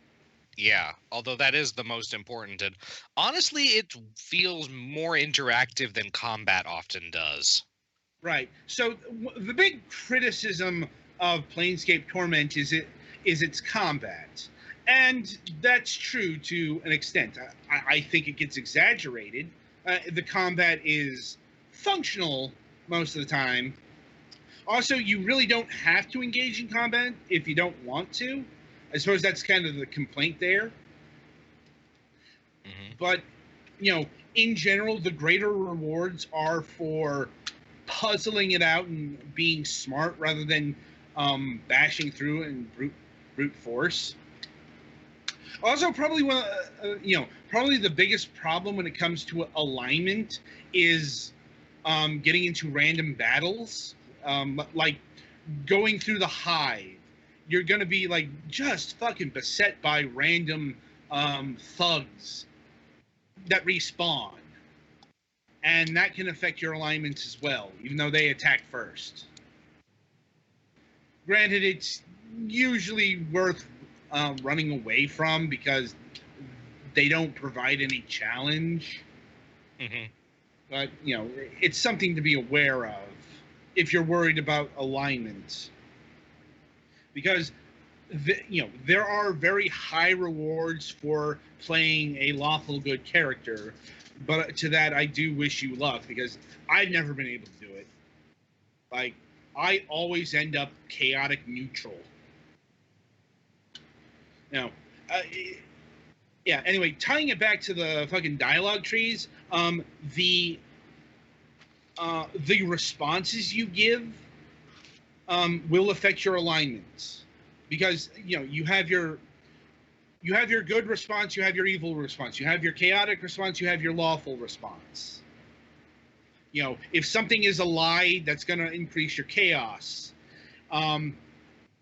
Yeah, although that is the most important, and honestly, it feels more interactive than combat often does. Right. So the big criticism of Planescape Torment is its combat, and that's true to an extent. I think it gets exaggerated. The combat is functional most of the time. Also, you really don't have to engage in combat if you don't want to. I suppose that's kind of the complaint there. Mm-hmm. But, in general, the greater rewards are for puzzling it out and being smart rather than bashing through and brute force. Also, probably probably the biggest problem when it comes to alignment is getting into random battles. Like going through the hive, you're gonna be like just fucking beset by random thugs that respawn, and that can affect your alignments as well, even though they attack first. Granted, it's usually worth running away from because they don't provide any challenge. Mm-hmm. But it's something to be aware of if you're worried about alignment. Because there are very high rewards for playing a lawful good character, but to that I do wish you luck because I've never been able to do it. Like, I always end up chaotic neutral. Now, uh, yeah. Anyway, tying it back to the fucking dialogue trees, the responses you give will affect your alignments because you have your good response, you have your evil response, you have your chaotic response, you have your lawful response. If something is a lie, that's going to increase your chaos.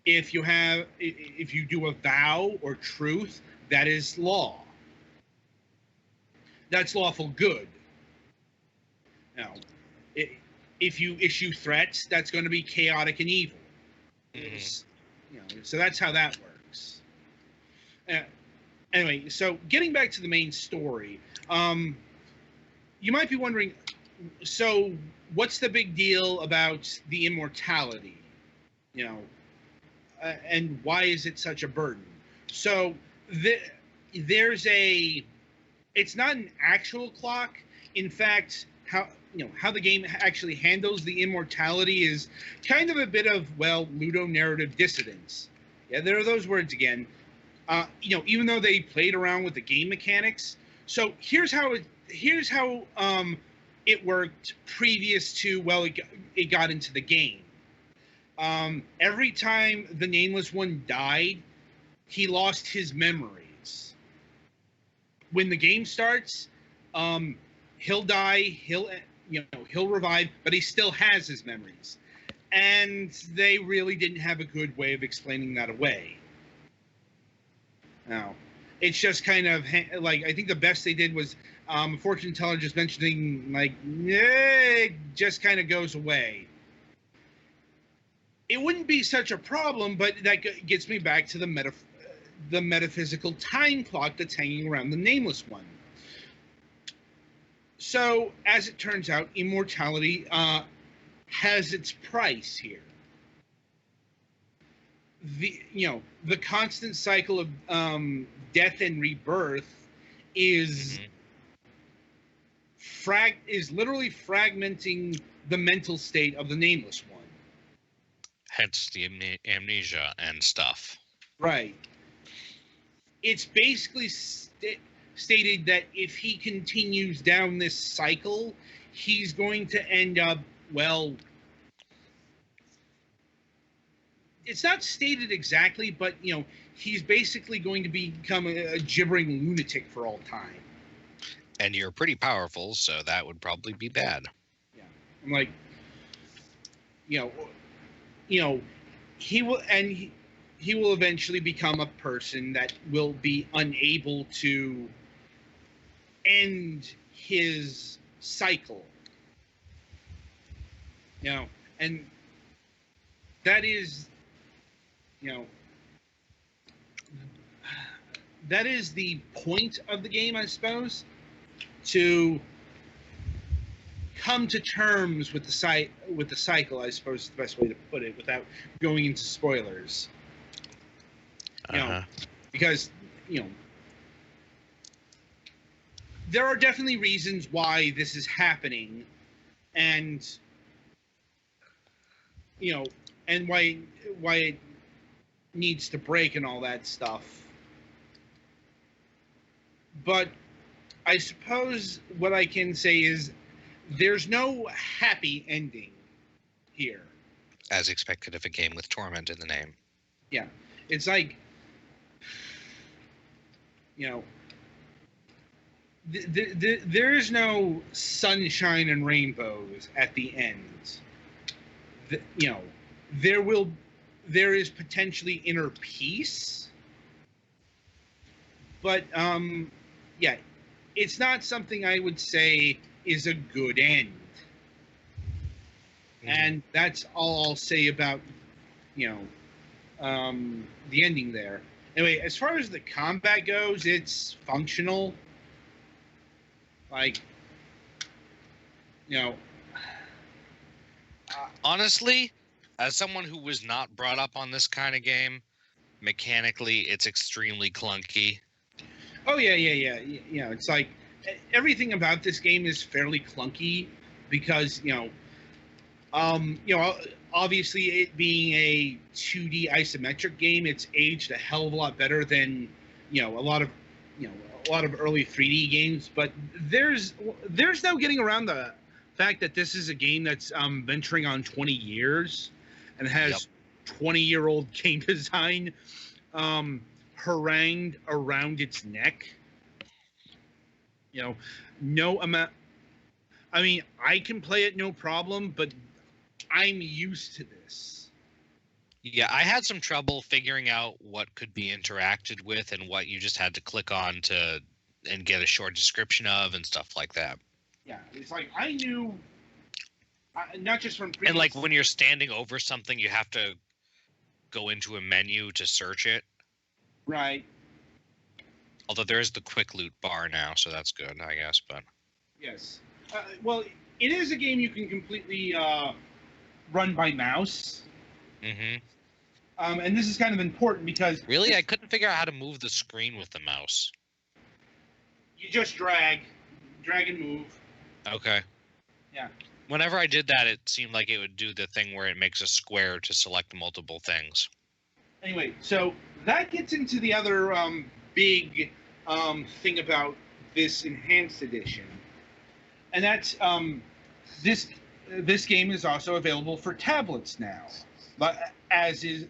If you do a vow or truth, that is law. That's lawful good. Now, if you issue threats, that's going to be chaotic and evil. So that's how that works. Anyway, so getting back to the main story, you might be wondering, so what's the big deal about the immortality? And why is it such a burden? So it's not an actual clock. In fact, how the game actually handles the immortality is kind of a bit of ludonarrative dissonance. Yeah, there are those words again. Even though they played around with the game mechanics. So here's how it worked previous to it got into the game. Every time the Nameless One died, he lost his memories. When the game starts, he'll die, he'll revive, but he still has his memories. And they really didn't have a good way of explaining that away. Now, it's just kind of I think the best they did was fortune teller just mentioning it just kind of goes away. It wouldn't be such a problem, but that gets me back to the metaphysical time clock that's hanging around the Nameless One. So, as it turns out, immortality has its price here. The constant cycle of death and rebirth is literally fragmenting the mental state of the Nameless One. Hence the amnesia and stuff. Right. It's basically stated that if he continues down this cycle, he's going to end up, it's not stated exactly, but, he's basically going to become a gibbering lunatic for all time. And you're pretty powerful, so that would probably be bad. Yeah. I'm like, he will eventually become a person that will be unable to end his cycle. And that is, that is the point of the game, I suppose, to come to terms with the cycle, I suppose is the best way to put it, without going into spoilers. Because there are definitely reasons why this is happening, and and why it needs to break and all that stuff. But I suppose what I can say is there's no happy ending here. As expected of a game with Torment in the name. Yeah. It's like, there is no sunshine and rainbows at the end. There is potentially inner peace, but it's not something I would say is a good end. And that's all I'll say about the ending there. Anyway, as far as the combat goes, it's functional. Honestly, as someone who was not brought up on this kind of game, mechanically it's extremely clunky. Oh yeah. It's like everything about this game is fairly clunky because obviously it being a 2D isometric game, it's aged a hell of a lot better than a lot of early 3D games. But there's no getting around the fact that this is a game that's venturing on 20 years and has 20-year-old game design harangued around its neck. No amount. I mean, I can play it no problem, but I'm used to this. Yeah, I had some trouble figuring out what could be interacted with and what you just had to click on and get a short description of and stuff like that. Yeah, it's like I knew, not just from previous... And like when you're standing over something, you have to go into a menu to search it. Right. Although there is the quick loot bar now, so that's good, I guess. But yes, well, it is a game you can completely run by mouse. Mm-hmm. And this is kind of important because really, I couldn't figure out how to move the screen with the mouse. You just drag and move. Okay. Yeah. Whenever I did that, it seemed like it would do the thing where it makes a square to select multiple things. Anyway, so that gets into the other big thing about this enhanced edition, and that's this game is also available for tablets now, but as is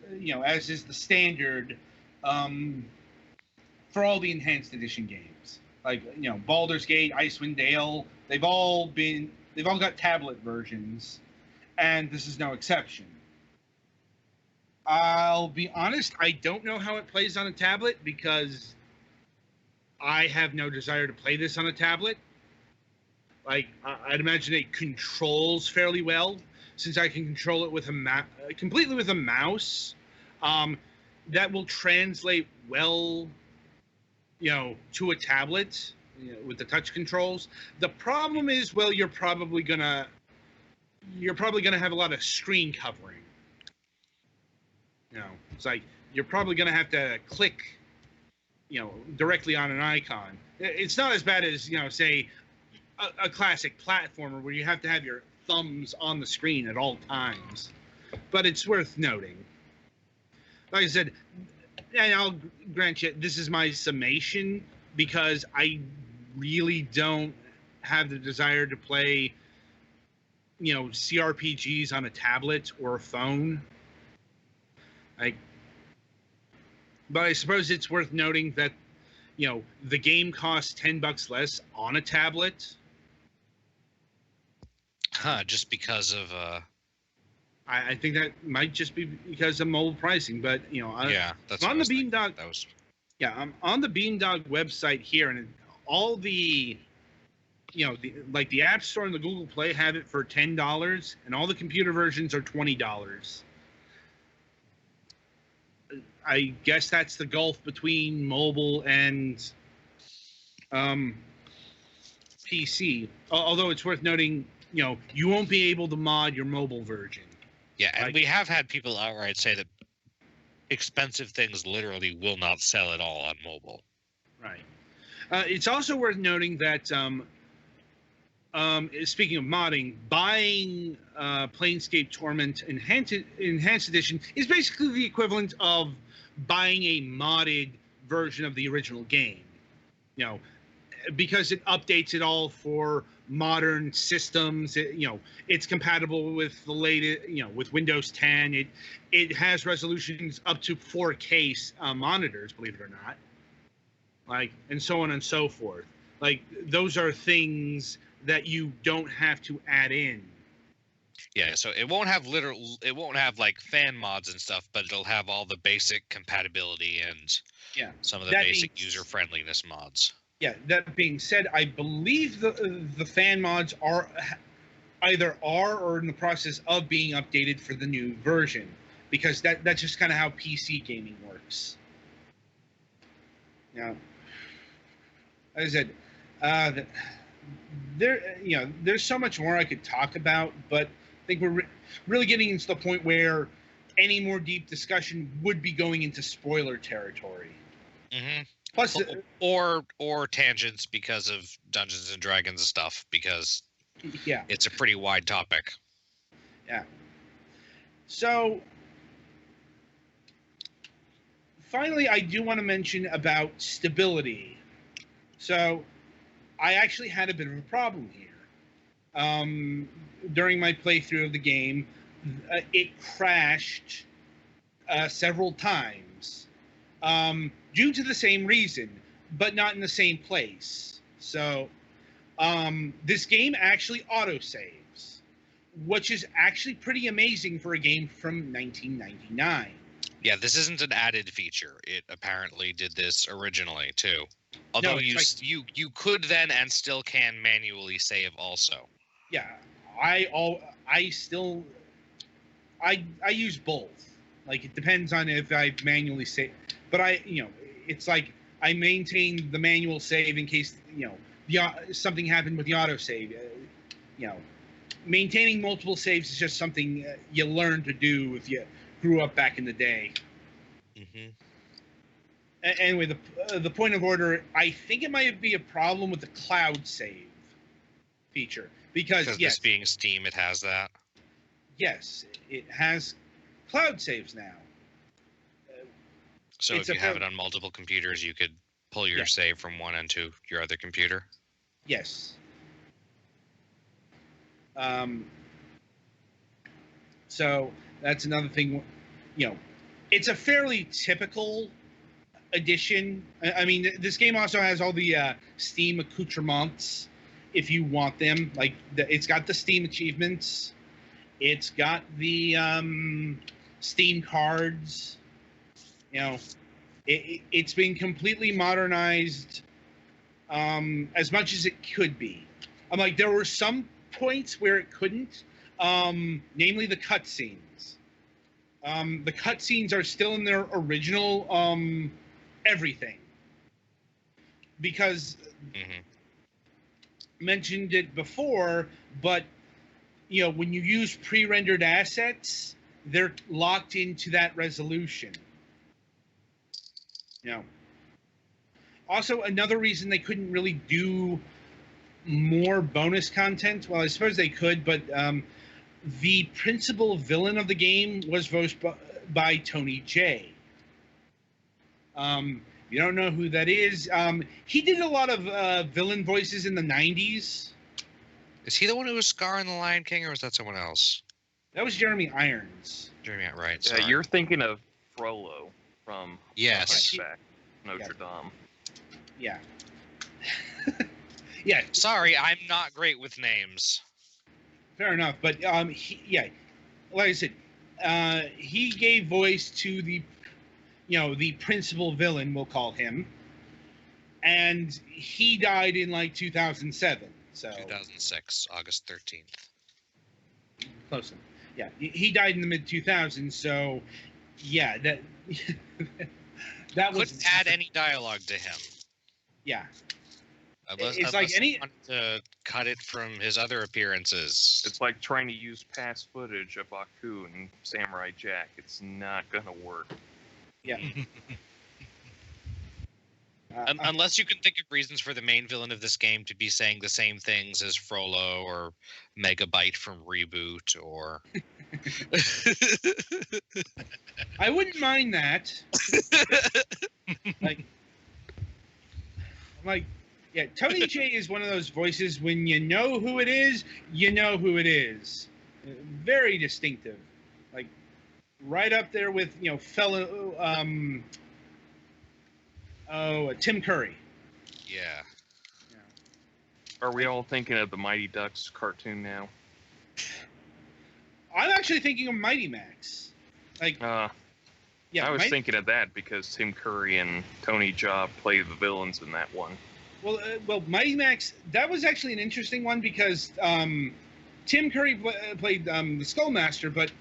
the standard for all the enhanced edition games, like Baldur's Gate, Icewind Dale. They've all got tablet versions, and this is no exception. I'll be honest, I don't know how it plays on a tablet because I have no desire to play this on a tablet. Like, I'd imagine it controls fairly well, since I can control it with completely with a mouse. That will translate well, to a tablet, with the touch controls. The problem is, well, you're probably gonna have a lot of screen covering. It's like you're probably going to have to click, directly on an icon. It's not as bad as, say, a classic platformer where you have to have your thumbs on the screen at all times. But it's worth noting. Like I said, and I'll grant you, this is my summation because I really don't have the desire to play, CRPGs on a tablet or a phone. But I suppose it's worth noting that, the game costs $10 less on a tablet. Just because of I think that might just be because of mobile pricing, but that's on the Beamdog. I'm on the Beamdog website here, and all the the App Store and the Google Play have it for $10, and all the computer versions are $20. I guess that's the gulf between mobile and PC. Although it's worth noting, you won't be able to mod your mobile version. Yeah, and we have had people outright say that expensive things literally will not sell at all on mobile. Right. It's also worth noting that, speaking of modding, buying Planescape Torment Enhanced Edition is basically the equivalent of buying a modded version of the original game, because it updates it all for modern systems. It's compatible with the latest, with Windows 10. It has resolutions up to 4K monitors, believe it or not, and so on and so forth. Those are things that you don't have to add in. Yeah, so it won't have like fan mods and stuff, but it'll have all the basic compatibility and some of the basic user friendliness mods. Yeah, that being said, I believe the fan mods are or in the process of being updated for the new version, because that's just kind of how PC gaming works. Now, as I said, there's so much more I could talk about, but I think we're really getting into the point where any more deep discussion would be going into spoiler territory. Mm-hmm. Plus, or tangents because of Dungeons and Dragons stuff, because yeah, it's a pretty wide topic. Yeah. So, finally, I do want to mention about stability. So, I actually had a bit of a problem here. During my playthrough of the game, it crashed several times due to the same reason, but not in the same place. So, this game actually autosaves, which is actually pretty amazing for a game from 1999. Yeah, this isn't an added feature. It apparently did this originally too. Although you could then and still can manually save also. Yeah, I use both. Like, it depends on if I manually save, but it's like I maintain the manual save in case something happened with the autosave. Maintaining multiple saves is just something you learn to do if you grew up back in the day. Mm-hmm. Anyway, the point of order, I think it might be a problem with the cloud save feature because yes, this being Steam, it has that. Yes, it has cloud saves now. So if you have it on multiple computers, you could pull your save from one into your other computer. Yes. So that's another thing. It's a fairly typical addition. I mean, this game also has all the Steam accoutrements if you want them. Like, it's got the Steam achievements. It's got the Steam cards. It's been completely modernized as much as it could be. I'm like, there were some points where it couldn't, namely the cutscenes. The cutscenes are still in their original everything. Because mentioned it before, but when you use pre-rendered assets, they're locked into that resolution. Also, another reason they couldn't really do more bonus content, well, I suppose they could, but the principal villain of the game was voiced by Tony J. You don't know who that is. He did a lot of villain voices in the 90s. Is he the one who was Scar in The Lion King, or was that someone else? That was Jeremy Irons. Jeremy, right. Yeah, Sorry. you're thinking of Frollo from Yes. Notre Dame. Yeah. Yeah. Sorry, I'm not great with names. Fair enough, but like I said, he gave voice to the principal villain, we'll call him, and he died in like 2007. So 2006, August 13th. Close enough. Yeah, he died in the mid 2000s. So yeah, that was couldn't add any dialogue to him. Yeah. Unless like he wanted to cut it from his other appearances. It's like trying to use past footage of Aku and Samurai Jack. It's not gonna work. Yeah. Unless you can think of reasons for the main villain of this game to be saying the same things as Frollo or Megabyte from Reboot, or I wouldn't mind that. Yeah, Tony J is one of those voices, when you know who it is, you know who it is. Very distinctive. Like, right up there with, fellow, Tim Curry. Yeah. Are we all thinking of the Mighty Ducks cartoon now? I'm actually thinking of Mighty Max. I was thinking of that because Tim Curry and Tony Jaa play the villains in that one. Well, Mighty Max, that was actually an interesting one because Tim Curry played the Skullmaster, but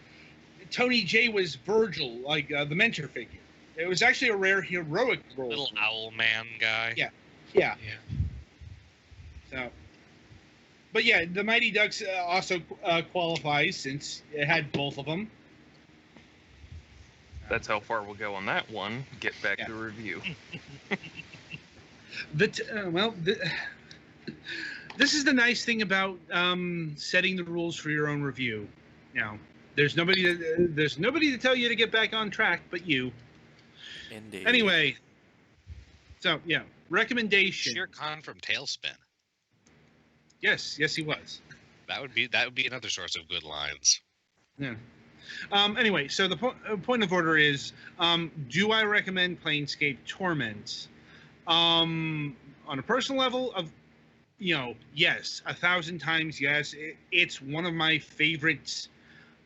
Tony J was Virgil, like the mentor figure. It was actually a rare heroic role. Little owl man guy. Yeah. So, but yeah, the Mighty Ducks also qualifies since it had both of them. That's how far we'll go on that one. Get back to review. This is the nice thing about setting the rules for your own review. There's nobody to tell you to get back on track but you. Indeed. Anyway, so recommendation. Shere Khan from Tailspin. Yes, he was. That would be another source of good lines. Yeah. Anyway, so the point of order is, do I recommend Planescape Torment? On a personal level, yes, 1,000 times yes. It's one of my favorite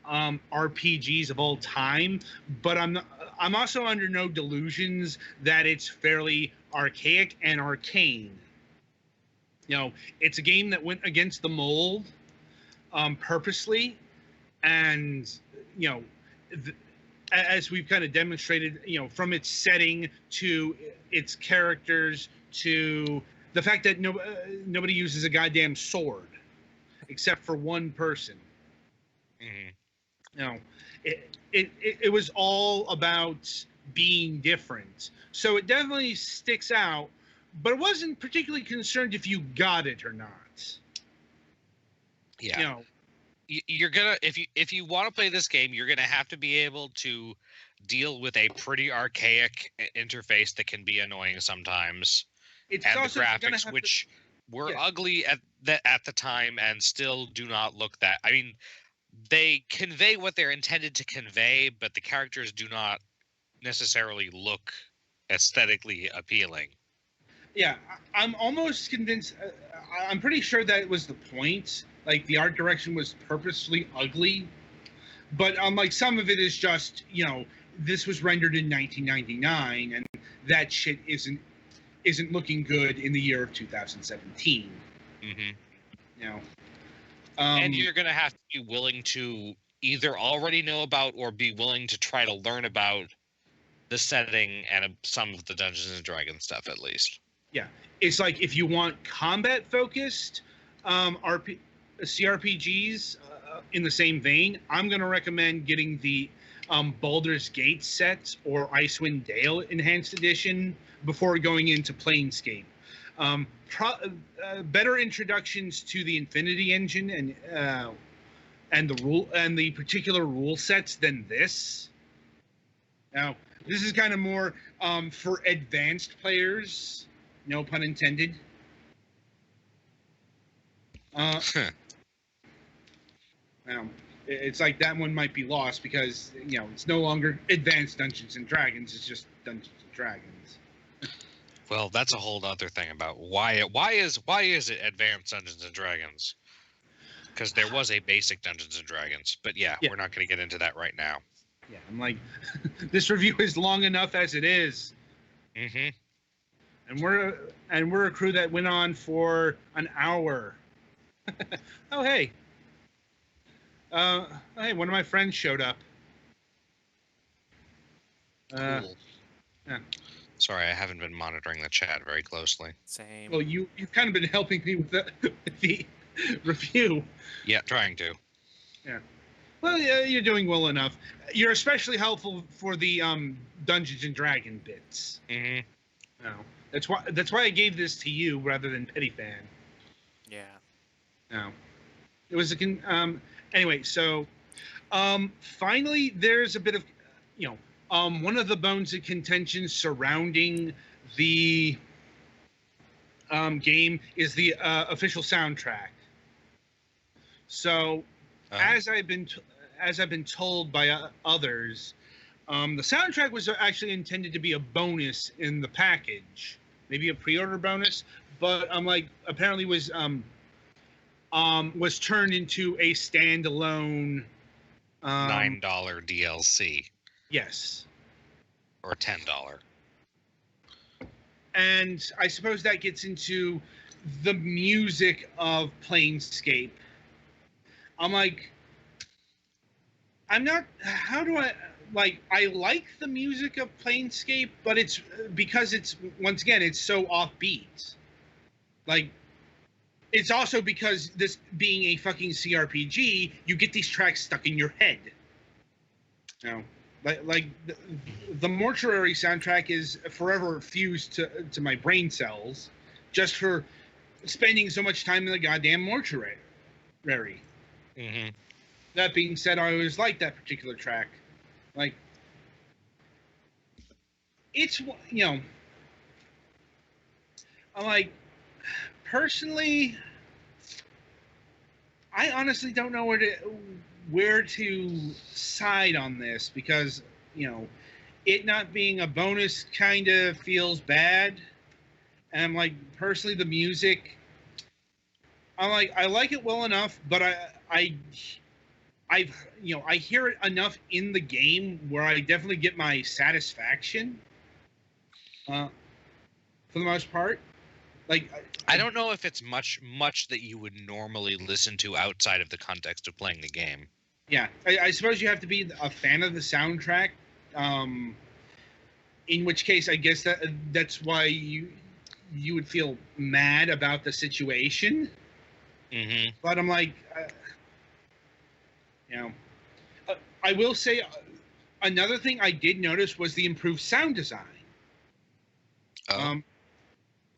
RPGs of all time, but I'm also under no delusions that it's fairly archaic and arcane. It's a game that went against the mold purposely, and as we've kind of demonstrated, from its setting to its characters to the fact that nobody uses a goddamn sword except for one person. Mm-hmm. It was all about being different. So it definitely sticks out, but it wasn't particularly concerned if you got it or not. Yeah. You're gonna if you want to play this game, you're gonna have to be able to deal with a pretty archaic interface that can be annoying sometimes, and the graphics, which were ugly at the time and still do not look that. I mean, they convey what they're intended to convey, but the characters do not necessarily look aesthetically appealing. Yeah, I'm almost convinced. I'm pretty sure that was the point. Like, the art direction was purposely ugly, but like some of it is just, this was rendered in 1999, and that shit isn't looking good in the year of 2017. Mm-hmm. And you're gonna have to be willing to either already know about or be willing to try to learn about the setting and some of the Dungeons and Dragons stuff, at least. Yeah, it's like if you want combat-focused CRPGs in the same vein, I'm going to recommend getting the Baldur's Gate set or Icewind Dale Enhanced Edition before going into Planescape. Better introductions to the Infinity Engine and the particular rule sets than this. Now, this is kind of more for advanced players, no pun intended. It's like that one might be lost because it's no longer Advanced Dungeons and Dragons; it's just Dungeons and Dragons. Well, that's a whole other thing about why is it Advanced Dungeons and Dragons? Because there was a basic Dungeons and Dragons, but we're not going to get into that right now. Yeah, I'm like, this review is long enough as it is. Mm-hmm. And we're a crew that went on for an hour. Oh hey. Hey, one of my friends showed up. Cool. Yeah. Sorry, I haven't been monitoring the chat very closely. Same. Well, you've kind of been helping me with the review. Yeah, trying to. Yeah. Well, yeah, you're doing well enough. You're especially helpful for the Dungeons and Dragon bits. Mm-hmm. No, that's why I gave this to you rather than Petty Fan. Yeah. No, it was anyway. So, finally, there's a bit of, one of the bones of contention surrounding the game is the official soundtrack. So, as I've been told by others, the soundtrack was actually intended to be a bonus in the package, maybe a pre-order bonus, but apparently was turned into a standalone $9 DLC. Yes. Or $10. And I suppose that gets into the music of Planescape. I like the music of Planescape, but it's because once again, it's so offbeat. It's also because this being a fucking CRPG, you get these tracks stuck in your head. The Mortuary soundtrack is forever fused to my brain cells, just for spending so much time in the goddamn mortuary. Mm-hmm. That being said, I always liked that particular track. Like, it's, you know, I'm like, personally, I honestly don't know where to side on this, because, you know, it not being a bonus kind of feels bad. And I'm like, personally, the music, I like it well enough, but I hear it enough in the game where I definitely get my satisfaction. For the most part, like, I don't know if it's much that you would normally listen to outside of the context of playing the game. Yeah, I suppose you have to be a fan of the soundtrack. In which case, I guess that's why you would feel mad about the situation. Mm-hmm. But I'm like, I will say another thing I did notice was the improved sound design. Oh.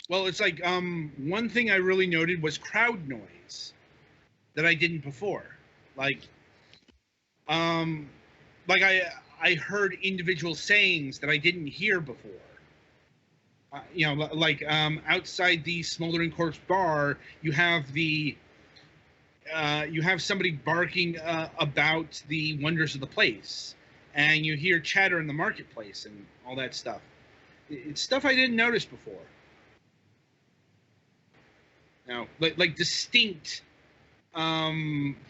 Well, it's like one thing I really noted was crowd noise that I didn't before. Like I heard individual sayings that I didn't hear before. Outside the Smoldering Corpse bar, you have somebody barking about the wonders of the place, and you hear chatter in the marketplace and all that stuff. It's stuff I didn't notice before. Like distinct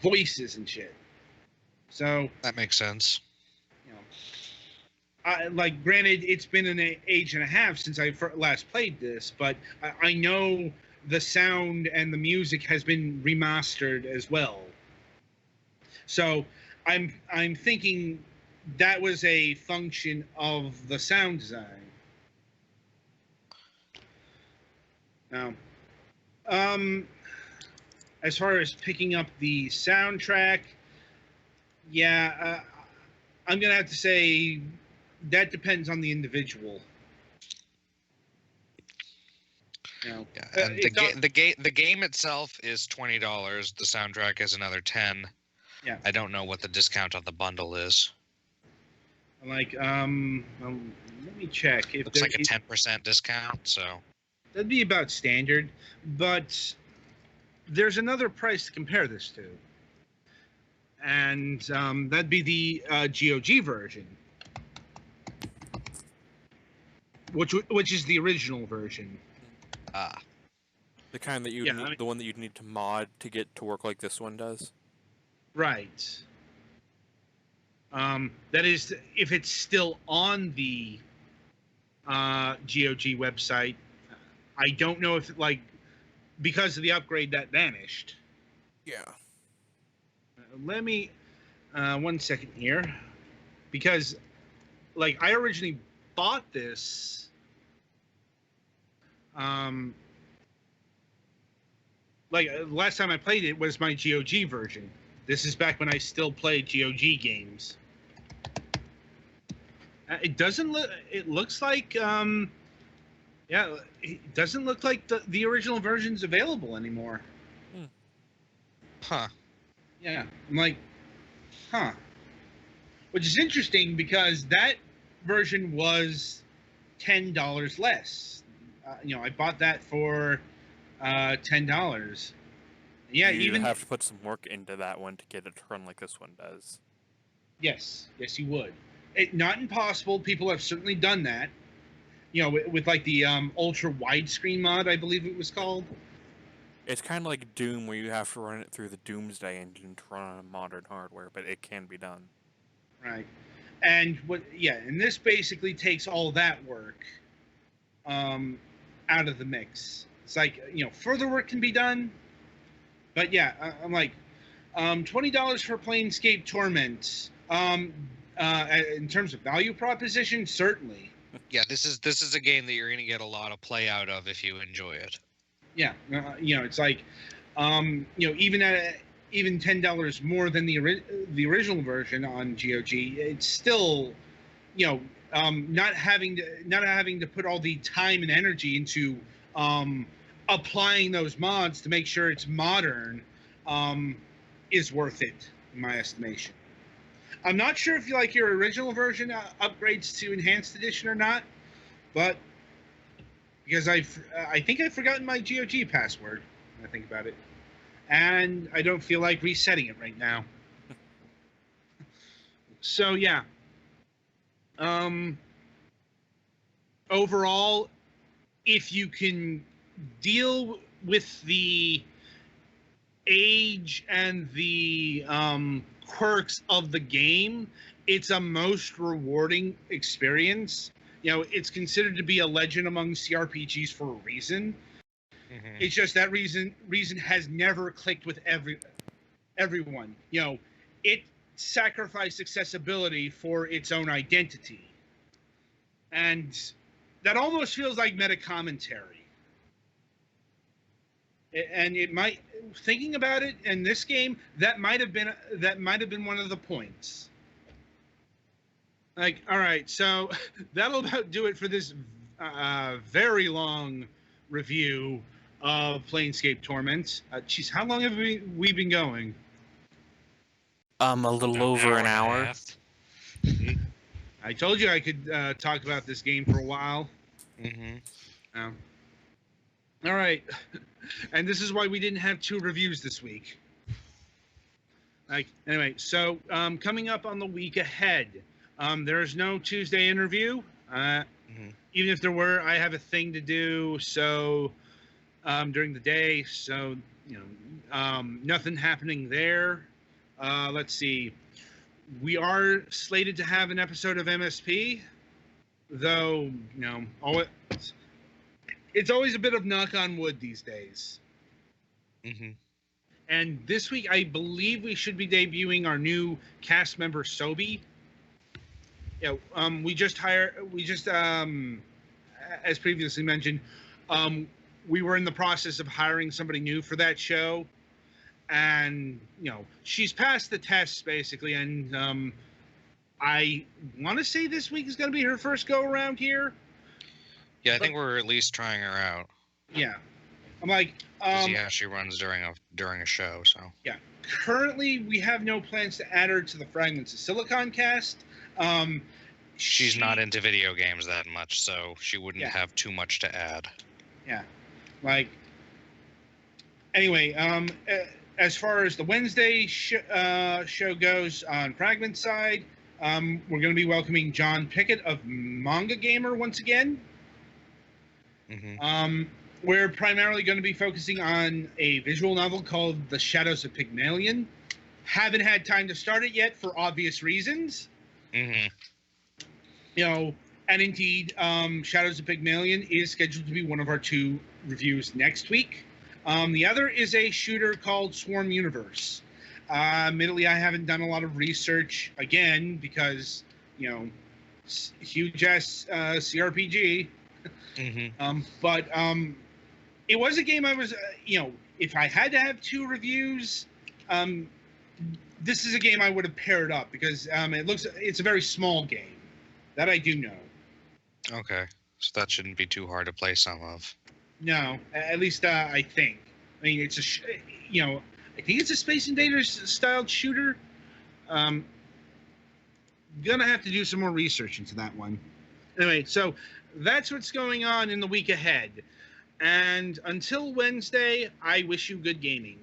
voices and shit. So that makes sense. Granted, it's been an age and a half since I last played this, but I know the sound and the music has been remastered as well. So I'm thinking that was a function of the sound design. Now, as far as picking up the soundtrack, yeah, I'm gonna have to say that depends on the individual. Yeah, and the game itself is $20. The soundtrack is another $10. Yeah. I don't know what the discount on the bundle is. Like, let me check. Looks like a 10% discount, so that'd be about standard. But there's another price to compare this to, and that'd be the GOG version, which is the original version. The kind that the one that you'd need to mod to get to work like this one does. Right. That is, if it's still on the GOG website. I don't know if because of the upgrade that vanished. Yeah. Let me 1 second here, because I originally bought this. Last time I played it was my GOG version. This is back when I still played GOG games. It doesn't look. It looks like. Yeah, it doesn't look like the original version's available anymore. Huh. Yeah, I'm like, huh. Which is interesting because that version was $10 less. I bought that for $10. Yeah, you even have to put some work into that one to get it to run like this one does. Yes, you would. Not impossible. People have certainly done that. With the ultra widescreen mod, I believe it was called. It's kind of like Doom, where you have to run it through the Doomsday engine to run on modern hardware, but it can be done. Right. And and this basically takes all that work out of the mix. It's like, further work can be done, but yeah, I'm like, $20 for Planescape Torment. In terms of value proposition, certainly. Yeah, this is a game that you're going to get a lot of play out of if you enjoy it. Yeah, it's like, even $10 more than the original version on GOG, it's still not having to put all the time and energy into applying those mods to make sure it's modern is worth it, in my estimation. I'm not sure if you like your original version upgrades to Enhanced Edition or not, but because I think I've forgotten my GOG password when I think about it, and I don't feel like resetting it right now. So yeah. Overall, if you can deal with the age and the quirks of the game, it's a most rewarding experience. It's considered to be a legend among CRPGs for a reason. Mm-hmm. It's just that reason has never clicked with everyone. It sacrificed accessibility for its own identity. And that almost feels like meta commentary. And it might, thinking about it in this game, that might have been one of the points. Like, all right, so that'll about do it for this very long review of Planescape Torment. Geez, how long have we been going? A little over an hour. I told you I could talk about this game for a while. Mm-hmm. All right. And this is why we didn't have 2 reviews this week. Anyway, so coming up on the week ahead, there's no Tuesday interview. Even if there were, I have a thing to do during the day. So, nothing happening there. Let's see. We are slated to have an episode of MSP, though, it's always a bit of knock on wood these days. Mm-hmm. And this week, I believe we should be debuting our new cast member, Sobi. We just, as previously mentioned, we were in the process of hiring somebody new for that show. And, she's passed the tests, basically, and I want to say this week is going to be her first go-around here. Yeah, I think we're at least trying her out. Yeah. I'm like... see how she runs during a show, so... Yeah. Currently, we have no plans to add her to the Fragments of Silicon cast. She's not into video games that much, so she wouldn't have too much to add. Yeah. Anyway, as far as the Wednesday show goes on Fragments side, we're going to be welcoming John Pickett of Manga Gamer once again. Mm-hmm. We're primarily going to be focusing on a visual novel called The Shadows of Pygmalion. Haven't had time to start it yet for obvious reasons. Mm-hmm. And indeed, Shadows of Pygmalion is scheduled to be one of our 2 reviews next week. The other is a shooter called Swarm Universe. Admittedly, I haven't done a lot of research, again, because, huge-ass CRPG. Mm-hmm. But it was a game I was, if I had to have 2 reviews, this is a game I would have paired up, because it's a very small game. That I do know. Okay, so that shouldn't be too hard to play some of. No, at least I think. I mean, it's I think it's a Space Invaders styled shooter. Gonna have to do some more research into that one. Anyway, so that's what's going on in the week ahead. And until Wednesday, I wish you good gaming.